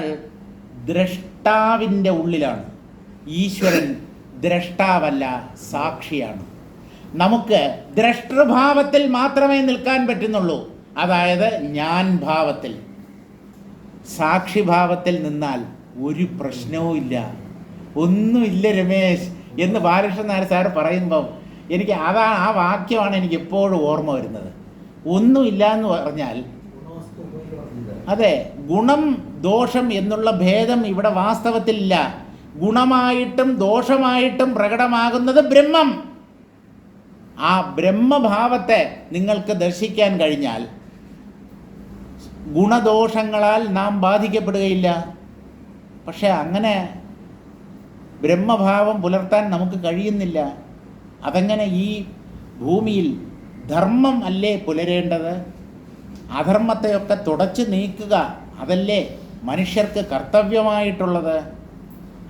നമ്മൾ ദ്രഷ്ടാവിൻ്റെ ഉള്ളിലാണ്. ഈശ്വരൻ ദ്രഷ്ടാവല്ല, സാക്ഷിയാണ്. നമുക്ക് ദ്രഷ്ടൃഭാവത്തിൽ മാത്രമേ നിൽക്കാൻ പറ്റുന്നുള്ളൂ, അതായത് ഞാൻ ഭാവത്തിൽ. സാക്ഷിഭാവത്തിൽ നിന്നാൽ ഒരു പ്രശ്നവും ഇല്ല. ഒന്നുമില്ല രമേശ് എന്ന് ബാലകൃഷ്ണൻ നായർ സാർ പറയുമ്പം എനിക്ക് ആ വാക്യമാണ് എനിക്ക് എപ്പോഴും ഓർമ്മ വരുന്നത്. ഒന്നുമില്ല എന്ന് പറഞ്ഞാൽ, അതെ, ഗുണം ദോഷം എന്നുള്ള ഭേദം ഇവിടെ വാസ്തവത്തിലില്ല. ഗുണമായിട്ടും ദോഷമായിട്ടും പ്രകടമാകുന്നത് ബ്രഹ്മം. ആ ബ്രഹ്മഭാവത്തെ നിങ്ങൾക്ക് ദർശിക്കാൻ കഴിഞ്ഞാൽ ഗുണദോഷങ്ങളാൽ നാം ബാധിക്കപ്പെടുകയില്ല. പക്ഷെ അങ്ങനെ ബ്രഹ്മഭാവം പുലർത്താൻ നമുക്ക് കഴിയുന്നില്ല. അതെങ്ങനെ? ഈ ഭൂമിയിൽ ധർമ്മം അല്ലേ പുലരേണ്ടത്? അധർമ്മത്തെയൊക്കെ തുടച്ചു നീക്കുക, അതല്ലേ മനുഷ്യർക്ക് കർത്തവ്യമായിട്ടുള്ളത്.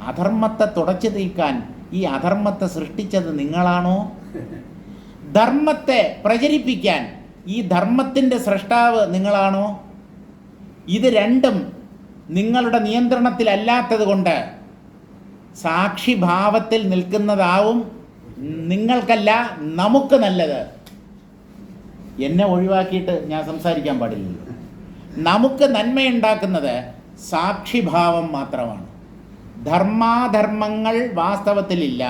അധർമ്മത്തെ തുടച്ചു നീക്കാൻ ഈ അധർമ്മത്തെ സൃഷ്ടിച്ചത് നിങ്ങളാണോ? ധർമ്മത്തെ പ്രചരിപ്പിക്കാൻ ഈ ധർമ്മത്തിൻ്റെ സൃഷ്ടാവ് നിങ്ങളാണോ? ഇത് രണ്ടും നിങ്ങളുടെ നിയന്ത്രണത്തിലല്ലാത്തത് കൊണ്ട് സാക്ഷിഭാവത്തിൽ നിൽക്കുന്നതാവും നിങ്ങൾക്കല്ല നമുക്ക് നല്ലത്. എന്നെ ഒഴിവാക്കിയിട്ട് ഞാൻ സംസാരിക്കാൻ പാടില്ലല്ലോ. നമുക്ക് നന്മയുണ്ടാക്കുന്നത് സാക്ഷിഭാവം മാത്രമാണ്. ധർമാധർമ്മങ്ങൾ വാസ്തവത്തിലില്ല.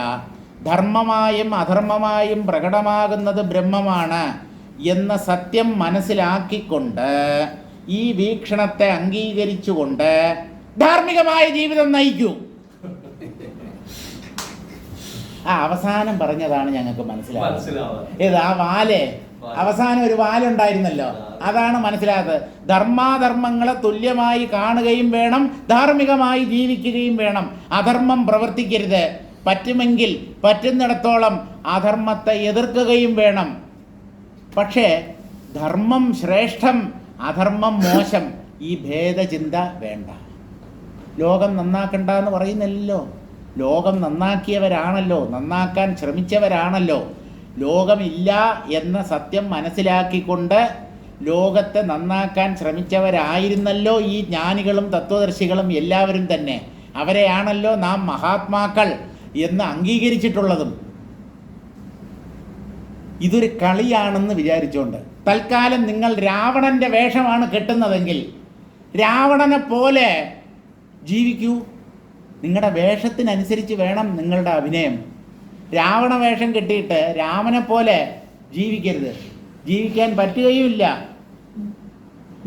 ധർമ്മമായും അധർമ്മമായും പ്രകടമാകുന്നത് ബ്രഹ്മമാണ് എന്ന സത്യം മനസ്സിലാക്കിക്കൊണ്ട് ഈ വീക്ഷണത്തെ അംഗീകരിച്ചുകൊണ്ട് ധാർമ്മികമായ ജീവിതം നയിക്കൂ. അവസാനം പറഞ്ഞതാണ് ഞങ്ങൾക്ക് മനസ്സിലാവുന്നത്. ഏത്? ആ വാല്, അവസാനം ഒരു വാലുണ്ടായിരുന്നല്ലോ, അതാണ് മനസ്സിലായത്. ധർമാധർമ്മങ്ങളെ തുല്യമായി കാണുകയും വേണം, ധാർമ്മികമായി ജീവിക്കുകയും വേണം. അധർമ്മം പ്രവർത്തിക്കരുത്. പറ്റുമെങ്കിൽ പറ്റുന്നിടത്തോളം അധർമ്മത്തെ എതിർക്കുകയും വേണം. പക്ഷേ ധർമ്മം ശ്രേഷ്ഠം, അധർമ്മം മോശം, ഈ ഭേദചിന്ത വേണ്ട. ലോകം നന്നാക്കണ്ട എന്ന് പറയുന്നില്ലല്ലോ. ലോകം നന്നാക്കിയവരാണല്ലോ, നന്നാക്കാൻ ശ്രമിച്ചവരാണല്ലോ. ലോകമില്ല എന്ന സത്യം മനസ്സിലാക്കിക്കൊണ്ട് ലോകത്തെ നന്നാക്കാൻ ശ്രമിച്ചവരായിരുന്നല്ലോ ഈ ജ്ഞാനികളും തത്വദർശികളും എല്ലാവരും തന്നെ. അവരെയാണല്ലോ നാം മഹാത്മാക്കൾ എന്ന് അംഗീകരിച്ചിട്ടുള്ളതും. ഇതൊരു കളിയാണെന്ന് വിചാരിച്ചുകൊണ്ട് തൽക്കാലം നിങ്ങൾ രാവണൻ്റെ വേഷമാണ് കെട്ടുന്നതെങ്കിൽ രാവണനെ പോലെ ജീവിക്കൂ. നിങ്ങളുടെ വേഷത്തിനനുസരിച്ച് വേണം നിങ്ങളുടെ അഭിനയം. രാവണ വേഷം കെട്ടിയിട്ട് രാമനെ പോലെ ജീവിക്കരുത്, ജീവിക്കാൻ പറ്റുകയുമില്ല.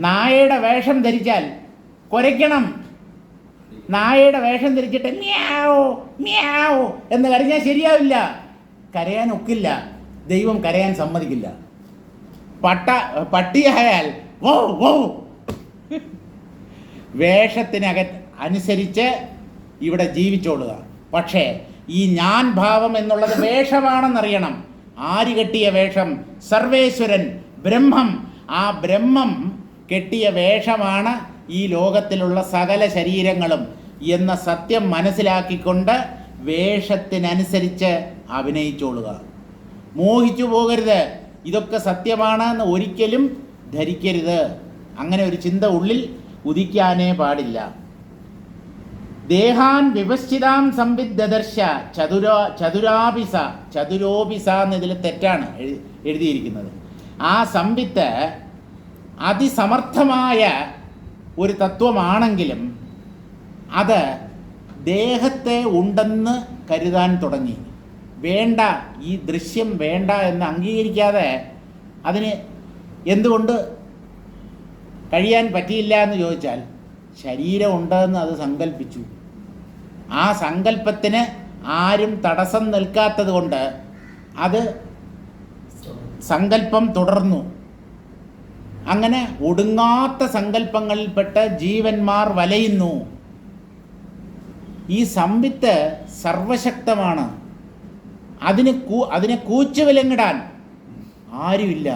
നായയുടെ വേഷം ധരിച്ചാൽ കുരയ്ക്കണം. നായയുടെ വേഷം ധരിച്ചിട്ട് മ്യാവോ മ്യാവോ എന്ന് കരഞ്ഞാൽ ശരിയാവില്ല. കരയാൻ ഒക്കില്ല, ദൈവം കരയാൻ സമ്മതിക്കില്ല. പട്ടിയായാൽ വോ വോ. അനുസരിച്ച് ഇവിടെ ജീവിച്ചോളുക. പക്ഷേ ഈ ഞാൻ ഭാവം എന്നുള്ളത് വേഷമാണെന്നറിയണം. ആര് കെട്ടിയ വേഷം? സർവേശ്വരൻ, ബ്രഹ്മം. ആ ബ്രഹ്മം കെട്ടിയ വേഷമാണ് ഈ ലോകത്തിലുള്ള സകല ശരീരങ്ങളും എന്ന സത്യം മനസ്സിലാക്കിക്കൊണ്ട് വേഷത്തിനനുസരിച്ച് അഭിനയിച്ചോളുക. മോഹിച്ചു പോകരുത്. ഇതൊക്കെ സത്യമാണ് എന്ന് ഒരിക്കലും ധരിക്കരുത്. അങ്ങനെ ഒരു ചിന്ത ഉള്ളിൽ ഉദിക്കാനേ പാടില്ല. ദേഹാൻ വിപശ്ചിതാം സംവിദദർശ ചതുരോപിസ എന്നതിൽ തെറ്റാണ് എഴുതിയിരിക്കുന്നത്. ആ സംവിത്ത് അതിസമർത്ഥമായ ഒരു തത്വമാണെങ്കിലും അത് ദേഹത്തെ ഉണ്ടെന്ന് കരുതാൻ തുടങ്ങി. വേണ്ട, ഈ ദൃശ്യം വേണ്ട എന്ന് അംഗീകരിക്കാതെ അതിന് എന്തുകൊണ്ട് കഴിയാൻ പറ്റിയില്ല എന്ന് ചോദിച്ചാൽ ശരീരം ഉണ്ടെന്ന് അത് സങ്കല്പിച്ചു. ആ സങ്കല്പത്തിന് ആരും തടസ്സം നിൽക്കാത്തത് കൊണ്ട് അത് സങ്കല്പം തുടർന്നു. അങ്ങനെ ഒടുങ്ങാത്ത സങ്കല്പങ്ങളിൽപ്പെട്ട ജീവന്മാർ വലയുന്നു. ഈ സംവിത്ത് സർവശക്തമാണ്. അതിനെ കൂച്ചുവിലങ്ങിടാൻ ആരുമില്ല.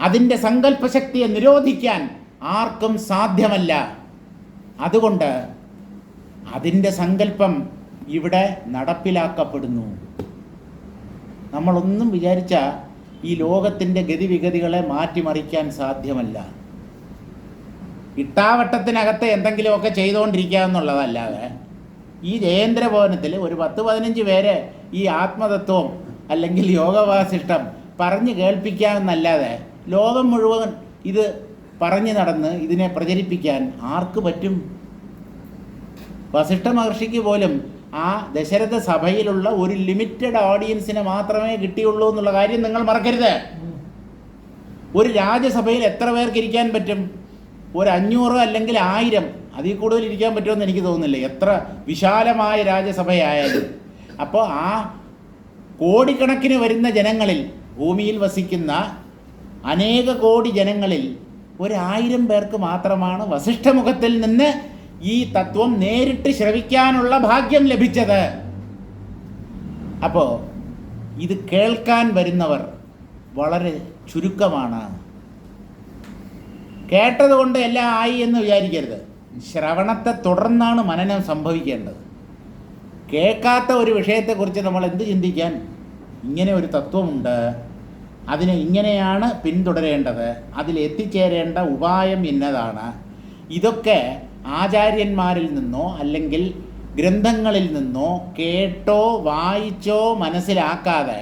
അതിൻ്റെ സങ്കല്പശക്തിയെ നിരോധിക്കാൻ ആർക്കും സാധ്യമല്ല. അതുകൊണ്ട് അതിൻ്റെ സങ്കല്പം ഇവിടെ നടപ്പിലാക്കപ്പെടുന്നു. നമ്മളൊന്നും വിചാരിച്ചാൽ ഈ ലോകത്തിൻ്റെ ഗതിവിഗതികളെ മാറ്റിമറിക്കാൻ സാധ്യമല്ല. ഇട്ടാവട്ടത്തിനകത്ത് എന്തെങ്കിലുമൊക്കെ ചെയ്തുകൊണ്ടിരിക്കുക എന്നുള്ളതല്ലാതെ ഈ ജയേന്ദ്രഭവനത്തിൽ ഒരു 10-15 പേര് ഈ ആത്മതത്വം അല്ലെങ്കിൽ യോഗവാസിഷ്ടം പറഞ്ഞു കേൾപ്പിക്കാമെന്നല്ലാതെ ലോകം മുഴുവൻ ഇത് പറഞ്ഞു നടന്ന് ഇതിനെ പ്രചരിപ്പിക്കാൻ ആർക്ക് പറ്റും? വസിഷ്ഠ മഹർഷിക്ക് പോലും ആ ദശരഥ സഭയിലുള്ള ഒരു ലിമിറ്റഡ് ഓഡിയൻസിനെ മാത്രമേ കിട്ടിയുള്ളൂ എന്നുള്ള കാര്യം നിങ്ങൾ മറക്കരുത്. ഒരു രാജ്യസഭയിൽ എത്ര പേർക്ക് ഇരിക്കാൻ പറ്റും? ഒരു 500 അല്ലെങ്കിൽ 1000, അതിൽ കൂടുതൽ ഇരിക്കാൻ പറ്റുമെന്ന് എനിക്ക് തോന്നുന്നില്ല, എത്ര വിശാലമായ രാജ്യസഭയായാലും. അപ്പോൾ ആ കോടിക്കണക്കിന് വരുന്ന ജനങ്ങളിൽ, ഭൂമിയിൽ വസിക്കുന്ന അനേക കോടി ജനങ്ങളിൽ 1000 പേർക്ക് മാത്രമാണ് വസിഷ്ഠമുഖത്തിൽ നിന്ന് ഈ തത്വം നേരിട്ട് ശ്രവിക്കാനുള്ള ഭാഗ്യം ലഭിച്ചത്. അപ്പോൾ ഇത് കേൾക്കാൻ വരുന്നവർ വളരെ ചുരുക്കമാണ്. കേട്ടതുകൊണ്ട് എല്ലാം ആയി എന്ന് വിചാരിക്കരുത്. ശ്രവണത്തെ തുടർന്നാണ് മനനം സംഭവിക്കേണ്ടത്. കേൾക്കാത്ത ഒരു വിഷയത്തെക്കുറിച്ച് നമ്മൾ എന്ത് ചിന്തിക്കാൻ? ഇങ്ങനെ ഒരു തത്വമുണ്ട്, അതിനെ ഇങ്ങനെയാണ് പിന്തുടരേണ്ടത്, അതിലെത്തിച്ചേരേണ്ട ഉപായം ഇന്നതാണ്. ഇതൊക്കെ ആചാര്യന്മാരിൽ നിന്നോ അല്ലെങ്കിൽ ഗ്രന്ഥങ്ങളിൽ നിന്നോ കേട്ടോ വായിച്ചോ മനസ്സിലാക്കാതെ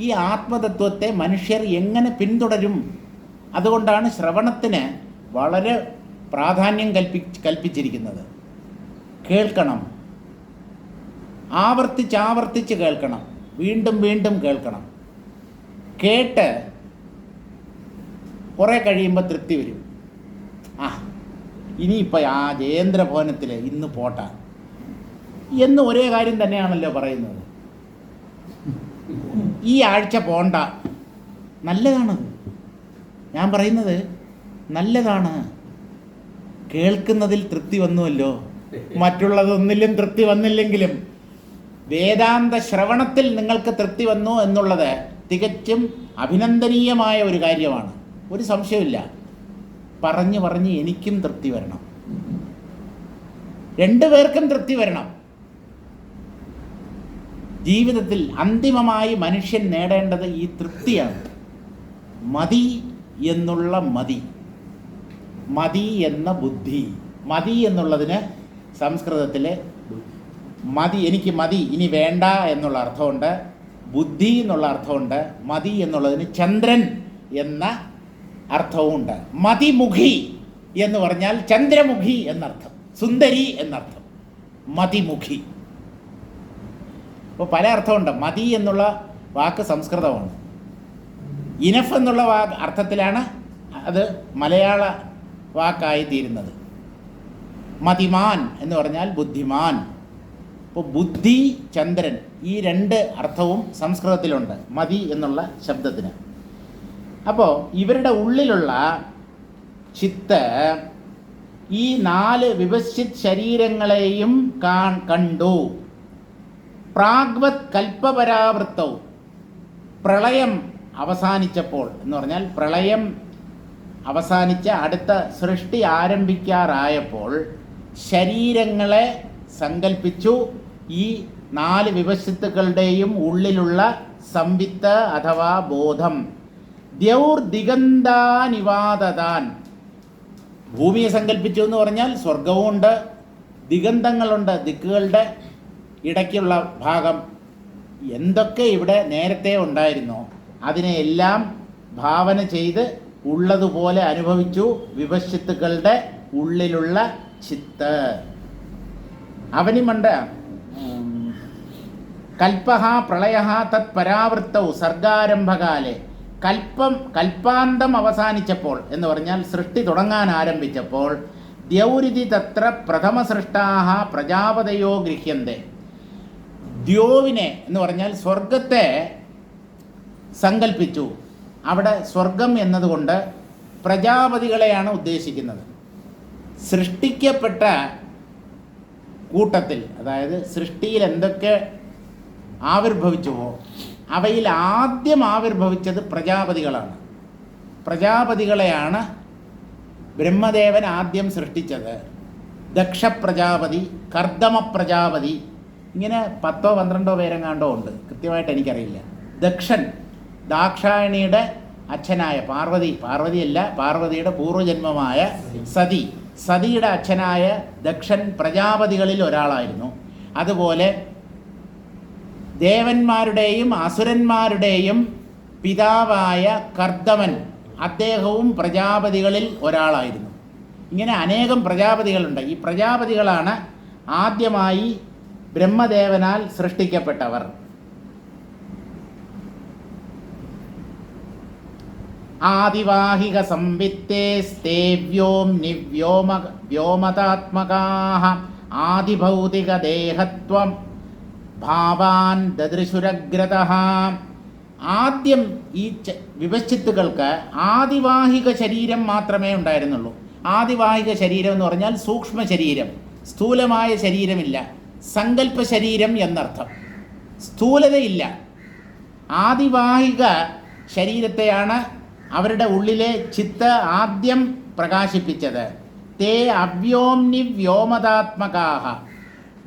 ഈ ആത്മതത്വത്തെ മനുഷ്യർ എങ്ങനെ പിന്തുടരും? അതുകൊണ്ടാണ് ശ്രവണത്തിന് വളരെ പ്രാധാന്യം കൽപ്പിച്ചിരിക്കുന്നത്. കേൾക്കണം, ആവർത്തിച്ചാവർത്തിച്ച് കേൾക്കണം, വീണ്ടും വീണ്ടും കേൾക്കണം. കേട്ട് കുറേ കഴിയുമ്പോൾ തൃപ്തി വരും. ഇനിയിപ്പോൾ ആ ജയേന്ദ്രഭവനത്തിൽ ഇന്ന് പോട്ട എന്ന് ഒരേ കാര്യം തന്നെയാണല്ലോ പറയുന്നത്. ഈ ആഴ്ച പോണ്ട, നല്ലതാണത്. ഞാൻ പറയുന്നത് നല്ലതാണ്. കേൾക്കുന്നതിൽ തൃപ്തി വന്നുവല്ലോ, മറ്റുള്ളതൊന്നിലും തൃപ്തി വന്നില്ലെങ്കിലും വേദാന്ത ശ്രവണത്തിൽ നിങ്ങൾക്ക് തൃപ്തി വന്നു എന്നുള്ളത് തികച്ചും അഭിനന്ദനീയമായ ഒരു കാര്യമാണ്. ഒരു സംശയമില്ല. പറഞ്ഞ് പറഞ്ഞ് എനിക്കും തൃപ്തി വരണം, 2 പേർക്കും തൃപ്തി വരണം. ജീവിതത്തിൽ അന്തിമമായി മനുഷ്യൻ നേടേണ്ടത് ഈ തൃപ്തിയാണ്. മതി എന്നുള്ള മതി, മതി എന്ന ബുദ്ധി. മതി എന്നുള്ളതിന് സംസ്കൃതത്തിൽ മതി, എനിക്ക് മതി, ഇനി വേണ്ട എന്നുള്ള അർത്ഥമുണ്ട്. ബുദ്ധി എന്നുള്ള അർത്ഥമുണ്ട്. മതി എന്നുള്ളതിന് ചന്ദ്രൻ എന്ന അർത്ഥവുമുണ്ട്. മതിമുഖി എന്ന് പറഞ്ഞാൽ ചന്ദ്രമുഖി എന്നർത്ഥം, സുന്ദരി എന്നർത്ഥം. മതിമുഖി. അപ്പോൾ പല അർത്ഥമുണ്ട്. മതി എന്നുള്ള വാക്ക് സംസ്കൃതമാണ്. ഇനഫ് എന്നുള്ള അർത്ഥത്തിലാണ് അത് മലയാള വാക്കായി തീരുന്നത്. മതിമാൻ എന്ന് പറഞ്ഞാൽ ബുദ്ധിമാൻ. അപ്പോൾ ബുദ്ധി, ചന്ദ്രൻ, ഈ 2 അർത്ഥവും സംസ്കൃതത്തിലുണ്ട് മതി എന്നുള്ള ശബ്ദത്തിന്. അപ്പോൾ ഇവരുടെ ഉള്ളിലുള്ള ചിത്ത് ഈ 4 വിഭജിത് ശരീരങ്ങളെയും കണ്ടു. പ്രാഗ്വത് കൽപ്പപരാവൃത്തവും, പ്രളയം അവസാനിച്ചപ്പോൾ എന്ന് പറഞ്ഞാൽ പ്രളയം അവസാനിച്ച അടുത്ത സൃഷ്ടി ആരംഭിക്കാറായപ്പോൾ ശരീരങ്ങളെ സങ്കല്പിച്ചു. ഈ 4 വിഭജിത്തുക്കളുടെയും ഉള്ളിലുള്ള സംവിത്ത് അഥവാ ബോധം. ദ്യൗർ ദിഗന്താനിവാദതാൻ, ഭൂമിയെ സങ്കല്പിച്ചു എന്ന് പറഞ്ഞാൽ സ്വർഗവുമുണ്ട്, ദിഗന്തങ്ങളുണ്ട്, ദിക്കുകളുടെ ഇടയ്ക്കുള്ള ഭാഗം. എന്തൊക്കെ ഇവിടെ നേരത്തെ ഉണ്ടായിരുന്നോ അതിനെയെല്ലാം ഭാവന ചെയ്ത് ഉള്ളതുപോലെ അനുഭവിച്ചു. വിഭജിത്തുക്കളുടെ ഉള്ളിലുള്ള ചിത്ത്. അവനിമണ്ട കൽപ്പഹ പ്രളയഹ തത് പരാവൃത്തവും സർഗാരംഭകാലെ, കൽപ്പാന്തം അവസാനിച്ചപ്പോൾ എന്ന് പറഞ്ഞാൽ സൃഷ്ടി തുടങ്ങാൻ ആരംഭിച്ചപ്പോൾ ദ്യൗരിതി തത്ര പ്രഥമ സൃഷ്ടാഹ പ്രജാപതയോ ഗൃഹ്യന്തെ. ദ്യോവിനെ എന്ന് പറഞ്ഞാൽ സ്വർഗത്തെ സങ്കല്പിച്ചു. അവിടെ സ്വർഗം എന്നതുകൊണ്ട് പ്രജാപതികളെയാണ് ഉദ്ദേശിക്കുന്നത്. സൃഷ്ടിക്കപ്പെട്ട കൂട്ടത്തിൽ, അതായത് സൃഷ്ടിയിൽ എന്തൊക്കെ ആവിർഭവിച്ചുവോ അവയിൽ ആദ്യം ആവിർഭവിച്ചത് പ്രജാപതികളാണ്. പ്രജാപതികളെയാണ് ബ്രഹ്മദേവൻ ആദ്യം സൃഷ്ടിച്ചത്. ദക്ഷ പ്രജാപതി, കർദമ പ്രജാപതി, ഇങ്ങനെ 10-12 പേരെങ്ങാണ്ടോ ഉണ്ട്, കൃത്യമായിട്ട് എനിക്കറിയില്ല. ദക്ഷൻ, ദാക്ഷായണിയുടെ അച്ഛനായ പാർവതിയല്ല, പാർവതിയുടെ പൂർവ്വജന്മമായ സതി, സതിയുടെ അച്ഛനായ ദക്ഷൻ പ്രജാപതികളിൽ ഒരാളായിരുന്നു. അതുപോലെ ദേവന്മാരുടെയും അസുരന്മാരുടെയും പിതാവായ കർദമൻ, അദ്ദേഹവും പ്രജാപതികളിൽ ഒരാളായിരുന്നു. ഇങ്ങനെ അനേകം പ്രജാപതികളുണ്ട്. ഈ പ്രജാപതികളാണ് ആദ്യമായി ബ്രഹ്മദേവനാൽ സൃഷ്ടിക്കപ്പെട്ടവർ. ആദിവാഹിക സംവിത്തേസ്തേവ്യോം വ്യോമതാത്മകാഃ ആദിഭൗതിക ദേഹത്വം ഭാവാൻ ദദൃശുരഗ്രതഃ. ആദ്യം ഈ വിപശ്ചിത്തുക്കൾക്ക് ആദിവാഹിക ശരീരം മാത്രമേ ഉണ്ടായിരുന്നുള്ളൂ. ആദിവാഹിക ശരീരം എന്ന് പറഞ്ഞാൽ സൂക്ഷ്മ ശരീരം, സ്ഥൂലമായ ശരീരമില്ല. സങ്കല്പ ശരീരം എന്നർത്ഥം. സ്ഥൂലതയില്ല. ആദിവാഹിക ശരീരത്തെയാണ് അവരുടെ ഉള്ളിലെ ചിത്ത് ആദ്യം പ്രകാശിപ്പിച്ചത്. തേ അവ്യോംനി വ്യോമതാത്മകാഃ.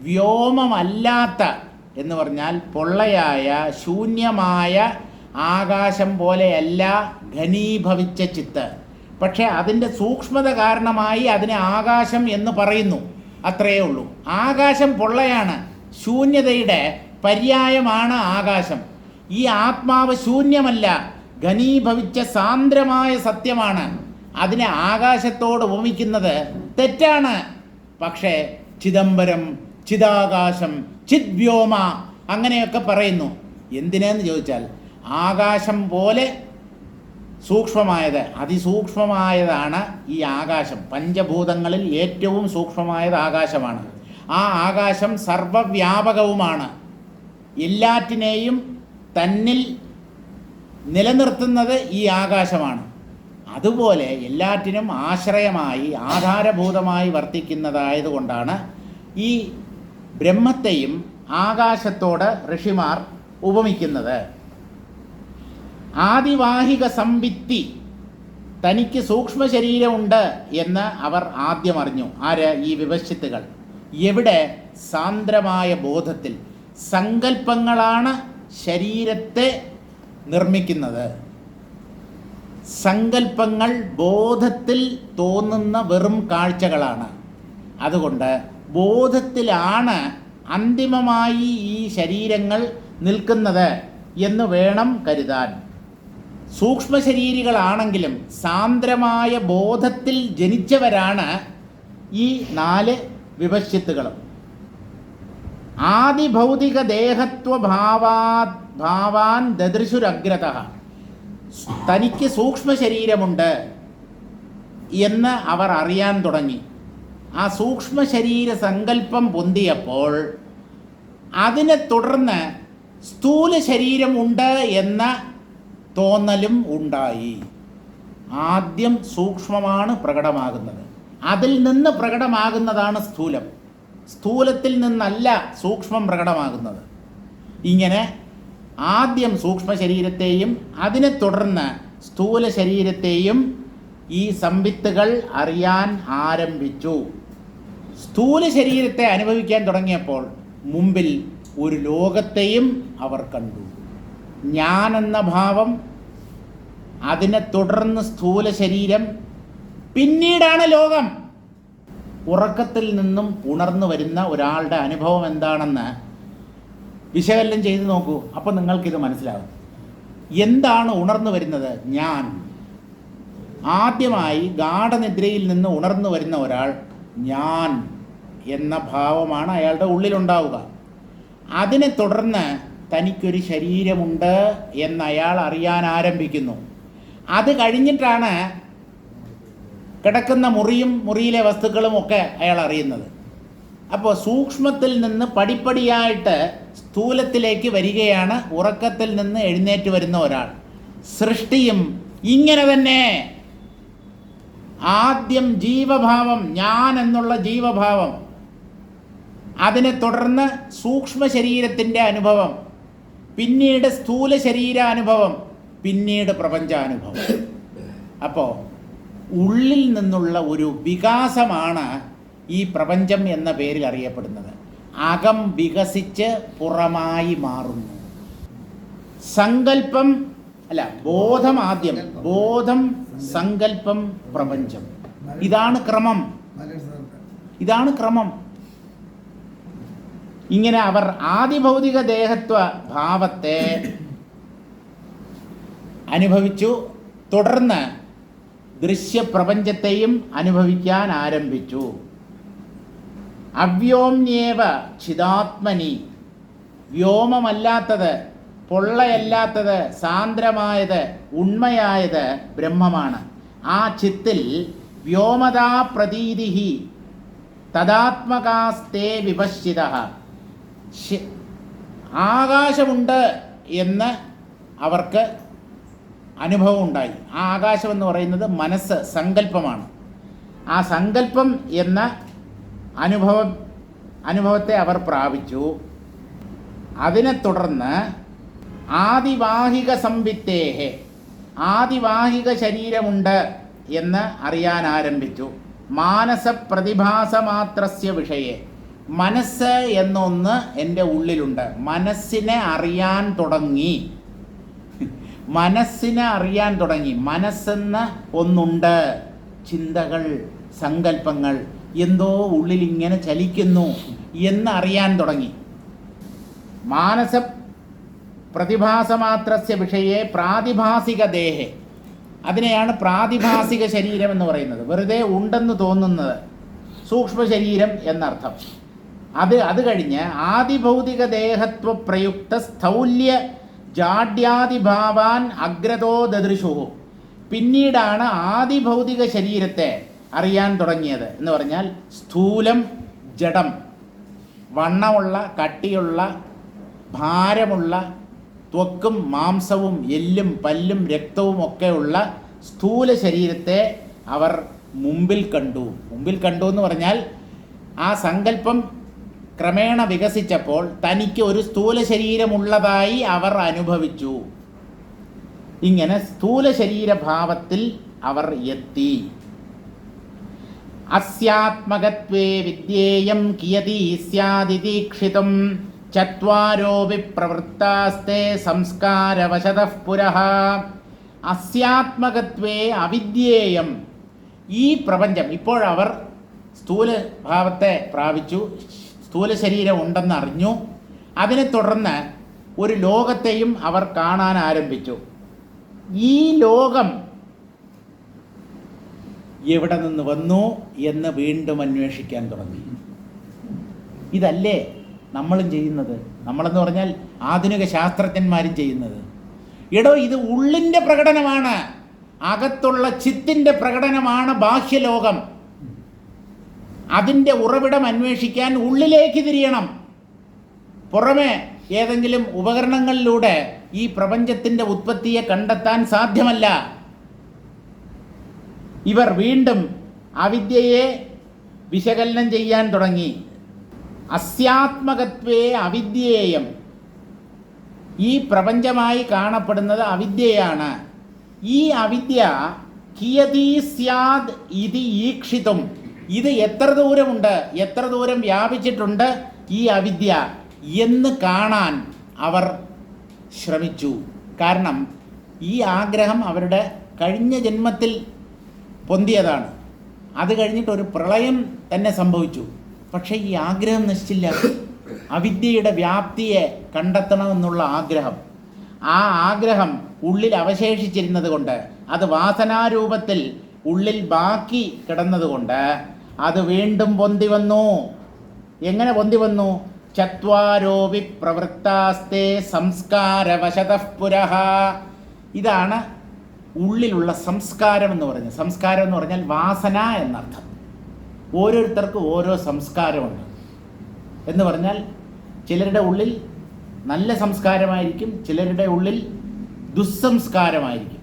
വ്യോമമല്ലാത്ത എന്ന് പറഞ്ഞാൽ പൊള്ളയായ ശൂന്യമായ ആകാശം പോലെയല്ല ഘനീഭവിച്ച ചിത്ത്. പക്ഷേ അതിൻ്റെ സൂക്ഷ്മത കാരണമായി അതിനെ ആകാശം എന്ന് പറയുന്നു. അത്രയേ ഉള്ളൂ. ആകാശം പൊള്ളയാണ്, ശൂന്യതയുടെ പര്യായമാണ് ആകാശം. ഈ ആത്മാവ് ശൂന്യമല്ല, ഘനീഭവിച്ച സാന്ദ്രമായ സത്യമാണ്. അതിനെ ആകാശത്തോട് ഉപമിക്കുന്നത് തെറ്റാണ്. പക്ഷേ ചിദംബരം, ചിദാകാശം, ചിദ്വ്യോമ അങ്ങനെയൊക്കെ പറയുന്നു. എന്തിനെന്ന് ചോദിച്ചാൽ ആകാശം പോലെ സൂക്ഷ്മമായത്, അതിസൂക്ഷ്മമായതാണ് ഈ ആകാശം. പഞ്ചഭൂതങ്ങളിൽ ഏറ്റവും സൂക്ഷ്മമായത് ആകാശമാണ്. ആ ആകാശം സർവവ്യാപകവുമാണ്. എല്ലാറ്റിനെയും തന്നിൽ നിലനിർത്തുന്നത് ഈ ആകാശമാണ്. അതുപോലെ എല്ലാറ്റിനും ആശ്രയമായി ആധാരഭൂതമായി വർത്തിക്കുന്നതായതുകൊണ്ടാണ് ഈ ബ്രഹ്മത്തെയും ആകാശത്തോട് ഋഷിമാർ ഉപമിക്കുന്നത്. ആദിവാഹിക സംവിത്തി, തനിക്ക് സൂക്ഷ്മ ശരീരമുണ്ട് എന്ന് അവർ ആദ്യം അറിഞ്ഞു. ആര്? ഈ വിപശ്ചിത്തുകൾ. എവിടെ? സാന്ദ്രമായ ബോധത്തിൽ. സങ്കല്പങ്ങളാണ് ശരീരത്തെ നിർമ്മിക്കുന്നത്. സങ്കല്പങ്ങൾ ബോധത്തിൽ തോന്നുന്ന വെറും കാഴ്ചകളാണ്. അതുകൊണ്ട് ബോധത്തിലാണ് അന്തിമമായി ഈ ശരീരങ്ങൾ നിൽക്കുന്നത് എന്ന് വേണം കരുതാൻ. സൂക്ഷ്മ ശരീരികളാണെങ്കിലും സാന്ദ്രമായ ബോധത്തിൽ ജനിച്ചവരാണ് ഈ 4 വിപശ്ചിത്തുകളും. ആദിഭൗതിക ദേഹത്വ ഭാവാൻ ദദൃശുരഗ്രതഃ. തനിക്ക് സൂക്ഷ്മ ശരീരമുണ്ട് എന്ന് അവർ അറിയാൻ തുടങ്ങി. ആ സൂക്ഷ്മ ശരീര സങ്കല്പം പൊന്തിയപ്പോൾ അതിനെ തുടർന്ന് സ്ഥൂല ശരീരമുണ്ട് എന്ന തോന്നലും ഉണ്ടായി. ആദ്യം സൂക്ഷ്മമാണ് പ്രകടമാകുന്നത്, അതിൽ നിന്ന് പ്രകടമാകുന്നതാണ് സ്ഥൂലം. സ്ഥൂലത്തിൽ നിന്നല്ല സൂക്ഷ്മം പ്രകടമാകുന്നത്. ഇങ്ങനെ ആദ്യം സൂക്ഷ്മ ശരീരത്തെയും അതിനെ തുടർന്ന് സ്ഥൂല ശരീരത്തെയും ഈ സംവിത്തുകൾ അറിയാൻ ആരംഭിച്ചു. സ്ഥൂല ശരീരത്തെ അനുഭവിക്കാൻ തുടങ്ങിയപ്പോൾ മുമ്പിൽ ഒരു ലോകത്തെയും അവർ കണ്ടു. ഞാനെന്ന ഭാവം, അതിനെ തുടർന്ന് സ്ഥൂല ശരീരം, പിന്നീടാണ് ലോകം. ഉറക്കത്തിൽ നിന്നും ഉണർന്നു വരുന്ന ഒരാളുടെ അനുഭവം എന്താണെന്ന് വിശകലനം ചെയ്ത് നോക്കൂ. അപ്പോൾ നിങ്ങൾക്കിത് മനസ്സിലാകും. എന്താണ് ഉണർന്നു വരുന്നത്? ഞാൻ. ആദ്യമായി ഗാഠനിദ്രയിൽ നിന്ന് ഉണർന്നു വരുന്ന ഒരാൾ ഞാൻ എന്ന ഭാവമാണ് അയാളുടെ ഉള്ളിലുണ്ടാവുക. അതിനെ തുടർന്ന് തനിക്കൊരു ശരീരമുണ്ട് എന്ന് അയാൾ അറിയാൻ ആരംഭിക്കുന്നു. അത് കഴിഞ്ഞിട്ടാണ് കിടക്കുന്ന മുറിയും മുറിയിലെ വസ്തുക്കളും ഒക്കെ അയാൾ അറിയുന്നത്. അപ്പോൾ സൂക്ഷ്മത്തിൽ നിന്ന് പടിപ്പടിയായിട്ട് സ്ഥൂലത്തിലേക്ക് വരികയാണ് ഉറക്കത്തിൽ നിന്ന് എഴുന്നേറ്റ് വരുന്ന ഒരാൾ. സൃഷ്ടിയും ഇങ്ങനെ തന്നെ. ആദ്യം ജീവഭാവം, ഞാൻ എന്നുള്ള ജീവഭാവം, അതിനെ തുടർന്ന് സൂക്ഷ്മ ശരീരത്തിൻ്റെ അനുഭവം, പിന്നീട് സ്ഥൂല ശരീരാനുഭവം, പിന്നീട് പ്രപഞ്ചാനുഭവം. അപ്പോൾ ഉള്ളിൽ നിന്നുള്ള ഒരു വികാസമാണ് ഈ പ്രപഞ്ചം എന്ന പേരിൽ അറിയപ്പെടുന്നത്. അകം വികസിച്ച് പുറമായി മാറുന്നു. സങ്കല്പം അല്ല, ബോധം ആദ്യം. ബോധം, സങ്കല്പം, പ്രപഞ്ചം. ഇതാണ് ക്രമം. ഇതാണ് ക്രമം. ഇങ്ങനെ അവർ ആദിഭൗതിക ദേഹത്വ ഭാവത്തെ അനുഭവിച്ചു. തുടർന്ന് ദൃശ്യപ്രപഞ്ചത്തെയും അനുഭവിക്കാൻ ആരംഭിച്ചു. അവ്യോമ്യേവ ചിദാത്മനി, വ്യോമമല്ലാത്തത്, പൊള്ളയല്ലാത്തത്, സാന്ദ്രമായത്, ഉണ്മയായത് ബ്രഹ്മമാണ്. ആ ചിത്തിൽ വ്യോമതാ പ്രതീതിഹി തദാത്മകാസ്തേ വിപശ്ചിത. ആകാശമുണ്ട് എന്ന് അവർക്ക് അനുഭവം ഉണ്ടായി. ആ ആകാശം എന്ന് പറയുന്നത് മനസ്സ്, സങ്കല്പമാണ്. ആ സങ്കല്പം എന്ന അനുഭവത്തെ അവർ പ്രാപിച്ചു. അതിനെ തുടർന്ന് ആദിവാഹിക സംവിത്തേഹെ, ആദിവാഹിക ശരീരമുണ്ട് എന്ന് അറിയാൻ ആരംഭിച്ചു. മാനസ പ്രതിഭാസമാത്രസ്യ വിഷയെ, മനസ്സ് എന്നൊന്ന് എൻ്റെ ഉള്ളിലുണ്ട്. മനസ്സിനെ അറിയാൻ തുടങ്ങി. മനസ്സിനെ അറിയാൻ തുടങ്ങി. മനസ്സെന്ന് ഒന്നുണ്ട്. ചിന്തകൾ, സങ്കല്പങ്ങൾ എന്തോ ഉള്ളിൽ ഇങ്ങനെ ചലിക്കുന്നു എന്ന് അറിയാൻ തുടങ്ങി. മാനസ പ്രതിഭാസമാത്രസ്യ വിഷയെ പ്രാതിഭാസിക ദേഹേ, അതിനെയാണ് പ്രാതിഭാസിക ശരീരം എന്ന് പറയുന്നത്. വെറുതെ ഉണ്ടെന്ന് തോന്നുന്നത്, സൂക്ഷ്മ ശരീരം എന്നർത്ഥം. അത് കഴിഞ്ഞ് ആദിഭൗതിക ദേഹത്വ പ്രയുക്ത സ്ഥൗല്യ ജാഡ്യാദിഭാവാൻ അഗ്രതോ ദദൃശു, പിന്നീടാണ് ആദിഭൗതിക ശരീരത്തെ അറിയാൻ തുടങ്ങിയത്. എന്ന് പറഞ്ഞാൽ സ്ഥൂലം, ജഡം, വണ്ണമുള്ള, കട്ടിയുള്ള, ഭാരമുള്ള, ത്വക്കും മാംസവും എല്ലും പല്ലും രക്തവും ഒക്കെയുള്ള സ്ഥൂല ശരീരത്തെ അവർ മുമ്പിൽ കണ്ടു. മുമ്പിൽ കണ്ടു എന്ന് പറഞ്ഞാൽ ആ സങ്കല്പം ക്രമേണ വികസിച്ചപ്പോൾ തനിക്ക് ഒരു സ്ഥൂല ശരീരമുള്ളതായി അവർ അനുഭവിച്ചു. ഇങ്ങനെ സ്ഥൂല ശരീരഭാവത്തിൽ അവർ എത്തി. അസ്യാത്മകത്വേ വിദ്യേയം കിയതി സ്യാദിതീക്ഷിതും ചത്വാരോപി പ്രവൃത്താസ്തേ സംസ്കാരവശതഃ പുരഃ. അസ്യാത്മകത്വേ അവിദ്യേയം, ഈ പ്രപഞ്ചം, ഇപ്പോഴവർ സ്ഥൂലഭാവത്തെ പ്രാപിച്ചു, സ്ഥൂല ശരീരം ഉണ്ടെന്ന് അറിഞ്ഞു. അതിനെ തുടർന്ന് ഒരു ലോകത്തെയും അവർ കാണാൻ ആരംഭിച്ചു. ഈ ലോകം എവിടെ നിന്ന് വന്നു എന്ന് വീണ്ടും അന്വേഷിക്കാൻ തുടങ്ങി. ഇതല്ലേ നമ്മളും ചെയ്യുന്നത്? നമ്മളെന്ന് പറഞ്ഞാൽ ആധുനിക ശാസ്ത്രജ്ഞന്മാരും ചെയ്യുന്നത്. എടോ, ഇത് ഉള്ളിൻ്റെ പ്രകടനമാണ്, അകത്തുള്ള ചിത്തിൻ്റെ പ്രകടനമാണ് ബാഹ്യലോകം. അതിൻ്റെ ഉറവിടം അന്വേഷിക്കാൻ ഉള്ളിലേക്ക് തിരിയണം. പുറമെ ഏതെങ്കിലും ഉപകരണങ്ങളിലൂടെ ഈ പ്രപഞ്ചത്തിൻ്റെ ഉത്പത്തിയെ കണ്ടെത്താൻ സാധ്യമല്ല. ഇവർ വീണ്ടും അവിദ്യയെ വിശകലനം ചെയ്യാൻ തുടങ്ങി. അസ്യാത്മകത്വേ അവിദ്യേയം, ഈ പ്രപഞ്ചമായി കാണപ്പെടുന്നത് അവിദ്യയാണ്. ഈ അവിദ്യ കിയതി സ്യാദ് ഇതി ഈക്ഷിതും, ഇത് എത്ര ദൂരമുണ്ട്, എത്ര ദൂരം വ്യാപിച്ചിട്ടുണ്ട് ഈ അവിദ്യ എന്ന് കാണാൻ അവർ ശ്രമിച്ചു. കാരണം ഈ ആഗ്രഹം അവരുടെ കഴിഞ്ഞ ജന്മത്തിൽ പൊന്തിയതാണ്. അത് കഴിഞ്ഞിട്ട് ഒരു പ്രളയം തന്നെ സംഭവിച്ചു. പക്ഷേ ഈ ആഗ്രഹം നശിച്ചില്ല. അവിദ്യയുടെ വ്യാപ്തിയെ കണ്ടെത്തണമെന്നുള്ള ആഗ്രഹം, ആ ആഗ്രഹം ഉള്ളിൽ അവശേഷിച്ചിരുന്നത് കൊണ്ട്, അത് വാസനാരൂപത്തിൽ ഉള്ളിൽ ബാക്കി കിടന്നതുകൊണ്ട് അത് വീണ്ടും പൊന്തി വന്നു. എങ്ങനെ പൊന്തി വന്നു? ചത്വാരോപി പ്രവൃത്താസ്തേ സംസ്കാരവശതഃ പുരഃ. ഇതാണ് ഉള്ളിലുള്ള സംസ്കാരം എന്ന് പറഞ്ഞത്. സംസ്കാരം എന്ന് പറഞ്ഞാൽ വാസന എന്നർത്ഥം. ഓരോരുത്തർക്കും ഓരോ സംസ്കാരമുണ്ട് എന്ന് പറഞ്ഞാൽ, ചിലരുടെ ഉള്ളിൽ നല്ല സംസ്കാരമായിരിക്കും, ചിലരുടെ ഉള്ളിൽ ദുസ്സംസ്കാരമായിരിക്കും.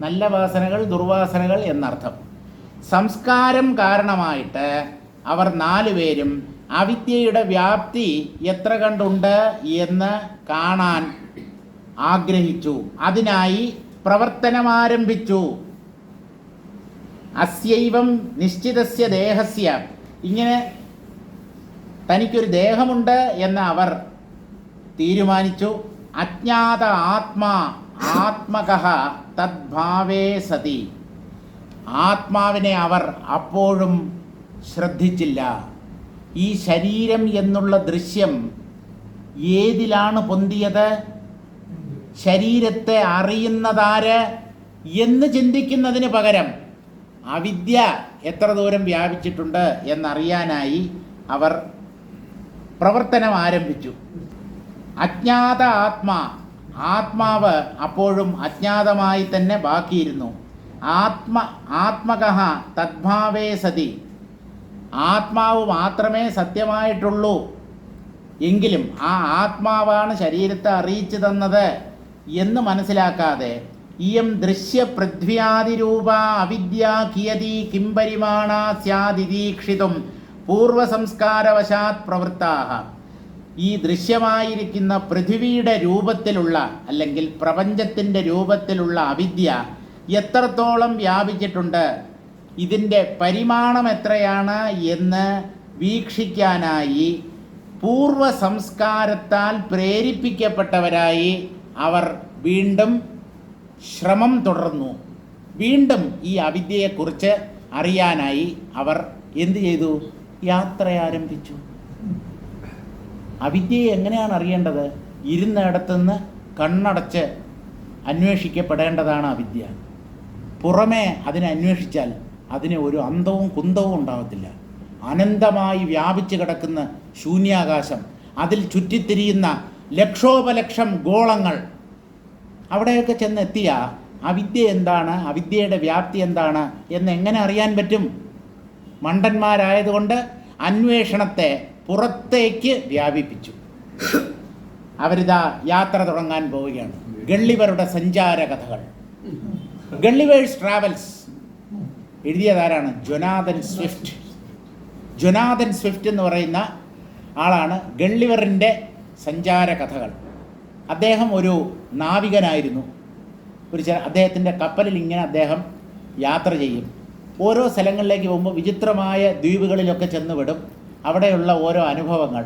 നല്ല വാസനകൾ, ദുർവാസനകൾ എന്നർത്ഥം. സംസ്കാരം കാരണമായിട്ട് അവർ നാലുപേരും അവിദ്യയുടെ വ്യാപ്തി എത്ര കണ്ടുണ്ട് എന്ന് കാണാൻ ആഗ്രഹിച്ചു. അതിനായി പ്രവർത്തനമാരംഭിച്ചു. അസ്യൈവം നിശ്ചിതസ്യ ദേഹസ്യ, ഇങ്ങനെ തനിക്കൊരു ദേഹമുണ്ട് എന്ന് അവർ തീരുമാനിച്ചു. അജ്ഞാത ആത്മാ ആത്മകഃ തദ്ഭാവേ സതി, ആത്മാവിനെ അവർ അപ്പോഴും ശ്രദ്ധിച്ചില്ല. ഈ ശരീരം എന്നുള്ള ദൃശ്യം ഏതിലാണ് പൊന്തിയത്? ശരീരത്തെ അറിയുന്നതാര് എന്ന് ചിന്തിക്കുന്നതിന് പകരം അവിദ്യ എത്ര ദൂരം വ്യാപിച്ചിട്ടുണ്ട് എന്നറിയാനായി അവർ പ്രവർത്തനം ആരംഭിച്ചു. അജ്ഞാത ആത്മാവ് അപ്പോഴും അജ്ഞാതമായി തന്നെ ബാക്കിയിരുന്നു. ആത്മകഃ തദ്ഭാവേ സതി, ആത്മാവ് മാത്രമേ സത്യമായിട്ടുള്ളൂ എങ്കിലും ആ ആത്മാവാണ് ശരീരത്തെ അറിയിച്ചു തന്നത് എന്ന് മനസ്സിലാക്കാതെ ഇയം ദൃശ്യപൃഥ്വ്യാദിരൂപ അവിദ്യ കിയതി കിംപരിമാണ സ്യാദിദീക്ഷിതും പൂർവസംസ്കാരവശാത് പ്രവൃത്താഹ. ഈ ദൃശ്യമായിരിക്കുന്ന പൃഥ്വിയുടെ രൂപത്തിലുള്ള അല്ലെങ്കിൽ പ്രപഞ്ചത്തിൻ്റെ രൂപത്തിലുള്ള അവിദ്യ എത്രത്തോളം വ്യാപിച്ചിട്ടുണ്ട്, ഇതിൻ്റെ പരിമാണം എത്രയാണ് എന്ന് വീക്ഷിക്കാനായി പൂർവ സംസ്കാരത്താൽ പ്രേരിപ്പിക്കപ്പെട്ടവരായി അവർ വീണ്ടും ശ്രമം തുടർന്നു. വീണ്ടും ഈ അവിദ്യയെക്കുറിച്ച് അറിയാനായി അവർ എന്തു ചെയ്തു? യാത്ര ആരംഭിച്ചു. അവിദ്യയെ എങ്ങനെയാണ് അറിയേണ്ടത്? ഇരുന്നിടത്തുനിന്ന് കണ്ണടച്ച് അന്വേഷിക്കപ്പെടേണ്ടതാണ് അവിദ്യ. പുറമേ അതിനെ അന്വേഷിച്ചാൽ അതിന് ഒരു അന്തവും കുന്തവും ഉണ്ടാകത്തില്ല. അനന്തമായി വ്യാപിച്ചു കിടക്കുന്ന ശൂന്യാകാശം, അതിൽ ചുറ്റിത്തിരിയുന്ന ലക്ഷോപലക്ഷം ഗോളങ്ങൾ, അവിടെയൊക്കെ ചെന്നെത്തിയ അവിദ്യ എന്താണ്, അവിദ്യയുടെ വ്യാപ്തി എന്താണ് എന്ന് എങ്ങനെ അറിയാൻ പറ്റും? മണ്ടന്മാരായതുകൊണ്ട് അന്വേഷണത്തെ പുറത്തേക്ക് വ്യാപിപ്പിച്ചു. അവരിതാ യാത്ര തുടങ്ങാൻ പോവുകയാണ്. ഗള്ളിവരുടെ സഞ്ചാര കഥകൾ, ഗള്ളിവേഴ്സ് ട്രാവൽസ് എഴുതിയതാരാണ്? Jonathan Swift. ജൊനാഥൻ സ്വിഫ്റ്റ് എന്ന് പറയുന്ന ആളാണ് ഗള്ളിവറിൻ്റെ സഞ്ചാര കഥകൾ. അദ്ദേഹം ഒരു നാവികനായിരുന്നു. അദ്ദേഹത്തിൻ്റെ കപ്പലിൽ ഇങ്ങനെ അദ്ദേഹം യാത്ര ചെയ്യും. ഓരോ സ്ഥലങ്ങളിലേക്ക് പോകുമ്പോൾ വിചിത്രമായ ദ്വീപുകളിലൊക്കെ ചെന്ന് വിടും. അവിടെയുള്ള ഓരോ അനുഭവങ്ങൾ,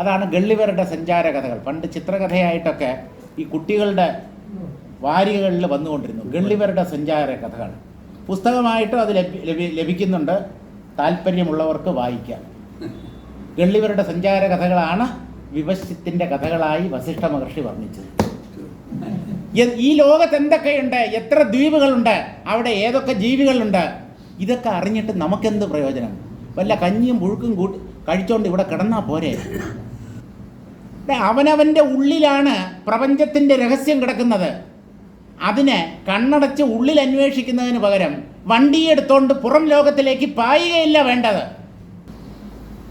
അതാണ് ഗള്ളിവരുടെ സഞ്ചാര കഥകൾ. പണ്ട് ചിത്രകഥയായിട്ടൊക്കെ ഈ കുട്ടികളുടെ വാരികകളിൽ വന്നുകൊണ്ടിരുന്നു ഗള്ളിവരുടെ സഞ്ചാര കഥകൾ. പുസ്തകമായിട്ടും അത് ലഭിക്കുന്നുണ്ട്, താല്പര്യമുള്ളവർക്ക് വായിക്കാം. ഗള്ളിവരുടെ സഞ്ചാര കഥകളാണ് വിവശത്തിൻ്റെ കഥകളായി വസിഷ്ഠ മഹർഷി വർണ്ണിച്ചത്. ഈ ലോകത്ത് എന്തൊക്കെയുണ്ട്, എത്ര ദ്വീപുകളുണ്ട്, അവിടെ ഏതൊക്കെ ജീവികളുണ്ട്, ഇതൊക്കെ അറിഞ്ഞിട്ട് നമുക്കെന്ത് പ്രയോജനം? വല്ല കഞ്ഞിയും പുഴുക്കും കഴിച്ചോണ്ട് ഇവിടെ കിടന്നാൽ പോരെ? അവനവൻ്റെ ഉള്ളിലാണ് പ്രപഞ്ചത്തിൻ്റെ രഹസ്യം കിടക്കുന്നത്. അതിനെ കണ്ണടച്ച് ഉള്ളിൽ അന്വേഷിക്കുന്നതിന് പകരം വണ്ടിയെടുത്തോണ്ട് പുറം ലോകത്തിലേക്ക് പായുകയില്ല വേണ്ടത്.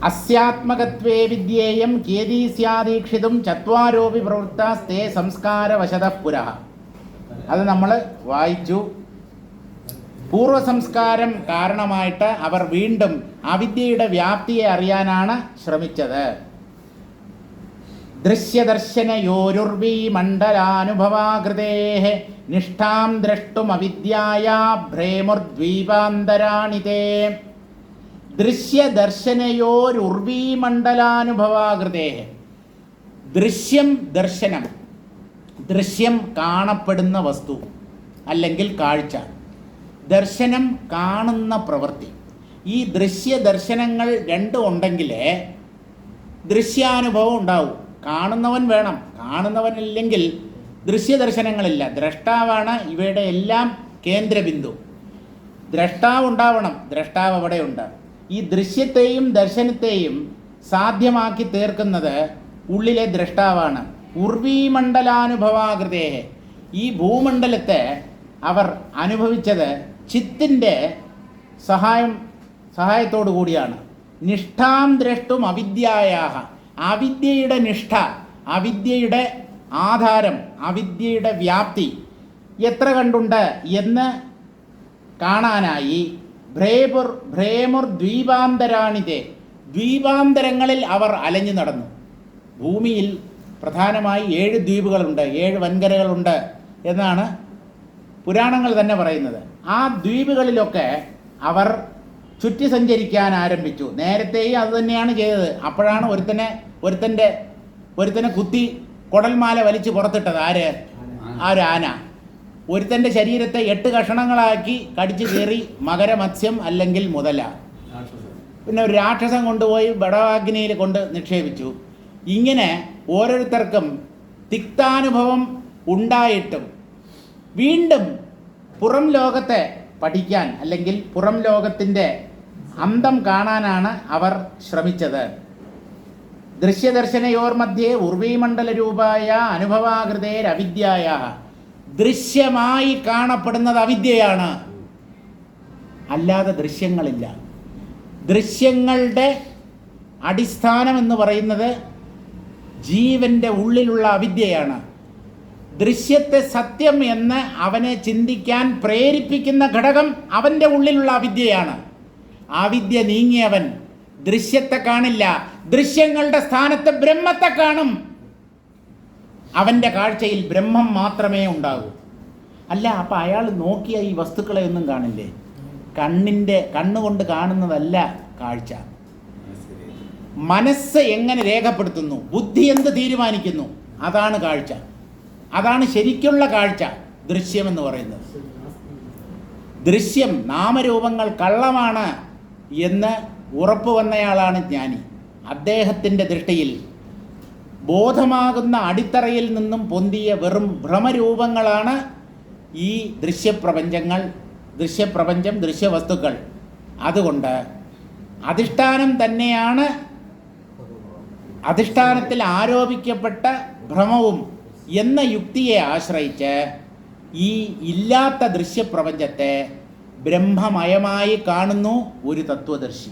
അസ്യാത്മകത്വേ വിദ്യേയം കേദീസ്യാദീക്ഷിതും ചത്വാരോപി പ്രവൃത്താസ്തേ സംസ്കാരവശതഃ പുരഃ. അത് നമ്മൾ വായിച്ചു. പൂർവസംസ്കാരം കാരണമായിട്ട് അവർ വീണ്ടും അവിദ്യയുടെ വ്യാപ്തിയെ അറിയാനാണ് ശ്രമിച്ചത്. ദൃശ്യദർശനയോരുർവീ മണ്ഡലാനുഭവാകൃതേഃ നിഷ്ഠാം ദ്രഷ്ടുമവിദ്യായാ ഭ്രേമുർദ്വീപാന്തരാണി തേ. ദൃശ്യദർശനയോരുർവീ മണ്ഡലാനുഭവാകൃതേഃ. ദൃശ്യം, ദർശനം, ദൃശ്യം കാണപ്പെടുന്ന വസ്തു അല്ലെങ്കിൽ കാഴ്ച, ദർശനം കാണുന്ന പ്രവൃത്തി. ഈ ദൃശ്യദർശനങ്ങൾ രണ്ടും ഉണ്ടെങ്കിലേ ദൃശ്യാനുഭവം ഉണ്ടാവും. കാണുന്നവൻ വേണം, കാണുന്നവനില്ലെങ്കിൽ ദൃശ്യദർശനങ്ങളില്ല. ദ്രഷ്ടാവാണ് ഇവയുടെ എല്ലാം കേന്ദ്രബിന്ദു. ദ്രഷ്ടാവ് ഉണ്ടാവണം, ദ്രഷ്ടാവ് അവിടെയുണ്ട്. ഈ ദൃശ്യത്തെയും ദർശനത്തെയും സാധ്യമാക്കി തീർക്കുന്നത് ഉള്ളിലെ ദ്രഷ്ടാവാണ്. ഉർവീമണ്ഡലാനുഭവാകൃതേ. ഈ ഭൂമണ്ഡലത്തെ അവർ അനുഭവിച്ചത് ചിത്തിൻ്റെ സഹായത്തോടു കൂടിയാണ്. നിഷ്ഠാം ദ്രഷ്ടും അവിദ്യായാഹ. അവിദ്യയുടെ നിഷ്ഠ, അവിദ്യയുടെ ആധാരം, അവിദ്യയുടെ വ്യാപ്തി എത്ര കണ്ടുണ്ട് എന്ന് കാണാനായി ഭ്രേമുർദ്വീപാന്തരാണിതേ. ദ്വീപാന്തരങ്ങളിൽ അവർ അലഞ്ഞു നടന്നു. ഭൂമിയിൽ പ്രധാനമായി 7 ദ്വീപുകളുണ്ട്, 7 വൻകരകളുണ്ട് എന്നാണ് പുരാണങ്ങൾ തന്നെ പറയുന്നത്. ആ ദ്വീപുകളിലൊക്കെ അവർ ചുറ്റി സഞ്ചരിക്കാൻ ആരംഭിച്ചു. നേരത്തെയും അത് തന്നെയാണ് ചെയ്തത്. അപ്പോഴാണ് ഒരുത്തനെ കുത്തി കുടൽമാല വലിച്ച് പുറത്തിട്ടത്. ആന. ഒരുത്തൻ്റെ ശരീരത്തെ 8 കഷണങ്ങളാക്കി കടിച്ചു കീറി മകരമത്സ്യം അല്ലെങ്കിൽ മുതല. പിന്നെ ഒരു രാക്ഷസൻ കൊണ്ടുപോയി ബടവാഗ്നിയിൽ കൊണ്ട് നിക്ഷേപിച്ചു. ഇങ്ങനെ ഓരോരുത്തർക്കും തിക്താനുഭവം ഉണ്ടായിട്ടും വീണ്ടും പുറം ലോകത്തെ പഠിക്കാൻ അല്ലെങ്കിൽ പുറം ലോകത്തിൻ്റെ അന്തം കാണാനാണ് അവർ ശ്രമിച്ചത്. ദൃശ്യദർശനയോർ മധ്യേ ഉർവീമണ്ഡലരൂപായ അനുഭവാകൃതേരവിദ്യായ. ദൃശ്യമായി കാണപ്പെടുന്നത് അവിദ്യയാണ്, അല്ലാതെ ദൃശ്യങ്ങളില്ല. ദൃശ്യങ്ങളുടെ അടിസ്ഥാനം എന്ന് പറയുന്നത് ജീവൻ്റെ ഉള്ളിലുള്ള അവിദ്യയാണ്. ദൃശ്യത്തെ സത്യം എന്ന് അവനെ ചിന്തിക്കാൻ പ്രേരിപ്പിക്കുന്ന ഘടകം അവൻ്റെ ഉള്ളിലുള്ള അവിദ്യയാണ്. അവിദ്യ നീങ്ങിയവൻ ദൃശ്യത്തെ കാണില്ല, ദൃശ്യങ്ങളുടെ സ്ഥാനത്ത് ബ്രഹ്മത്തെ കാണും. അവൻ്റെ കാഴ്ചയിൽ ബ്രഹ്മം മാത്രമേ ഉണ്ടാകൂ. അല്ല, അപ്പം അയാൾ നോക്കിയ ഈ വസ്തുക്കളെ ഒന്നും കാണില്ലേ? കണ്ണുകൊണ്ട് കാണുന്നതല്ല കാഴ്ച. മനസ്സ് എങ്ങനെ രേഖപ്പെടുത്തുന്നു, ബുദ്ധി എന്ത് തീരുമാനിക്കുന്നു, അതാണ് കാഴ്ച. അതാണ് ശരിക്കുള്ള കാഴ്ച, ദൃശ്യമെന്ന് പറയുന്നത്. ദൃശ്യം, നാമരൂപങ്ങൾ കള്ളമാണ് എന്ന് ഉറപ്പ് വന്നയാളാണ് ജ്ഞാനി. അദ്ദേഹത്തിൻ്റെ ദൃഷ്ടിയിൽ ബോധമാകുന്ന അടിത്തറയിൽ നിന്നും പൊന്തിയ വെറും ഭ്രമരൂപങ്ങളാണ് ഈ ദൃശ്യപ്രപഞ്ചങ്ങൾ, ദൃശ്യപ്രപഞ്ചം, ദൃശ്യവസ്തുക്കൾ. അതുകൊണ്ട് അധിഷ്ഠാനം തന്നെയാണ്, അധിഷ്ഠാനത്തിൽ ആരോപിക്കപ്പെട്ട ഭ്രമവും എന്ന യുക്തിയെ ആശ്രയിച്ച് ഈ ഇല്ലാത്ത ദൃശ്യപ്രപഞ്ചത്തെ ബ്രഹ്മമയമായി കാണുന്നു ഒരു തത്വദർശി.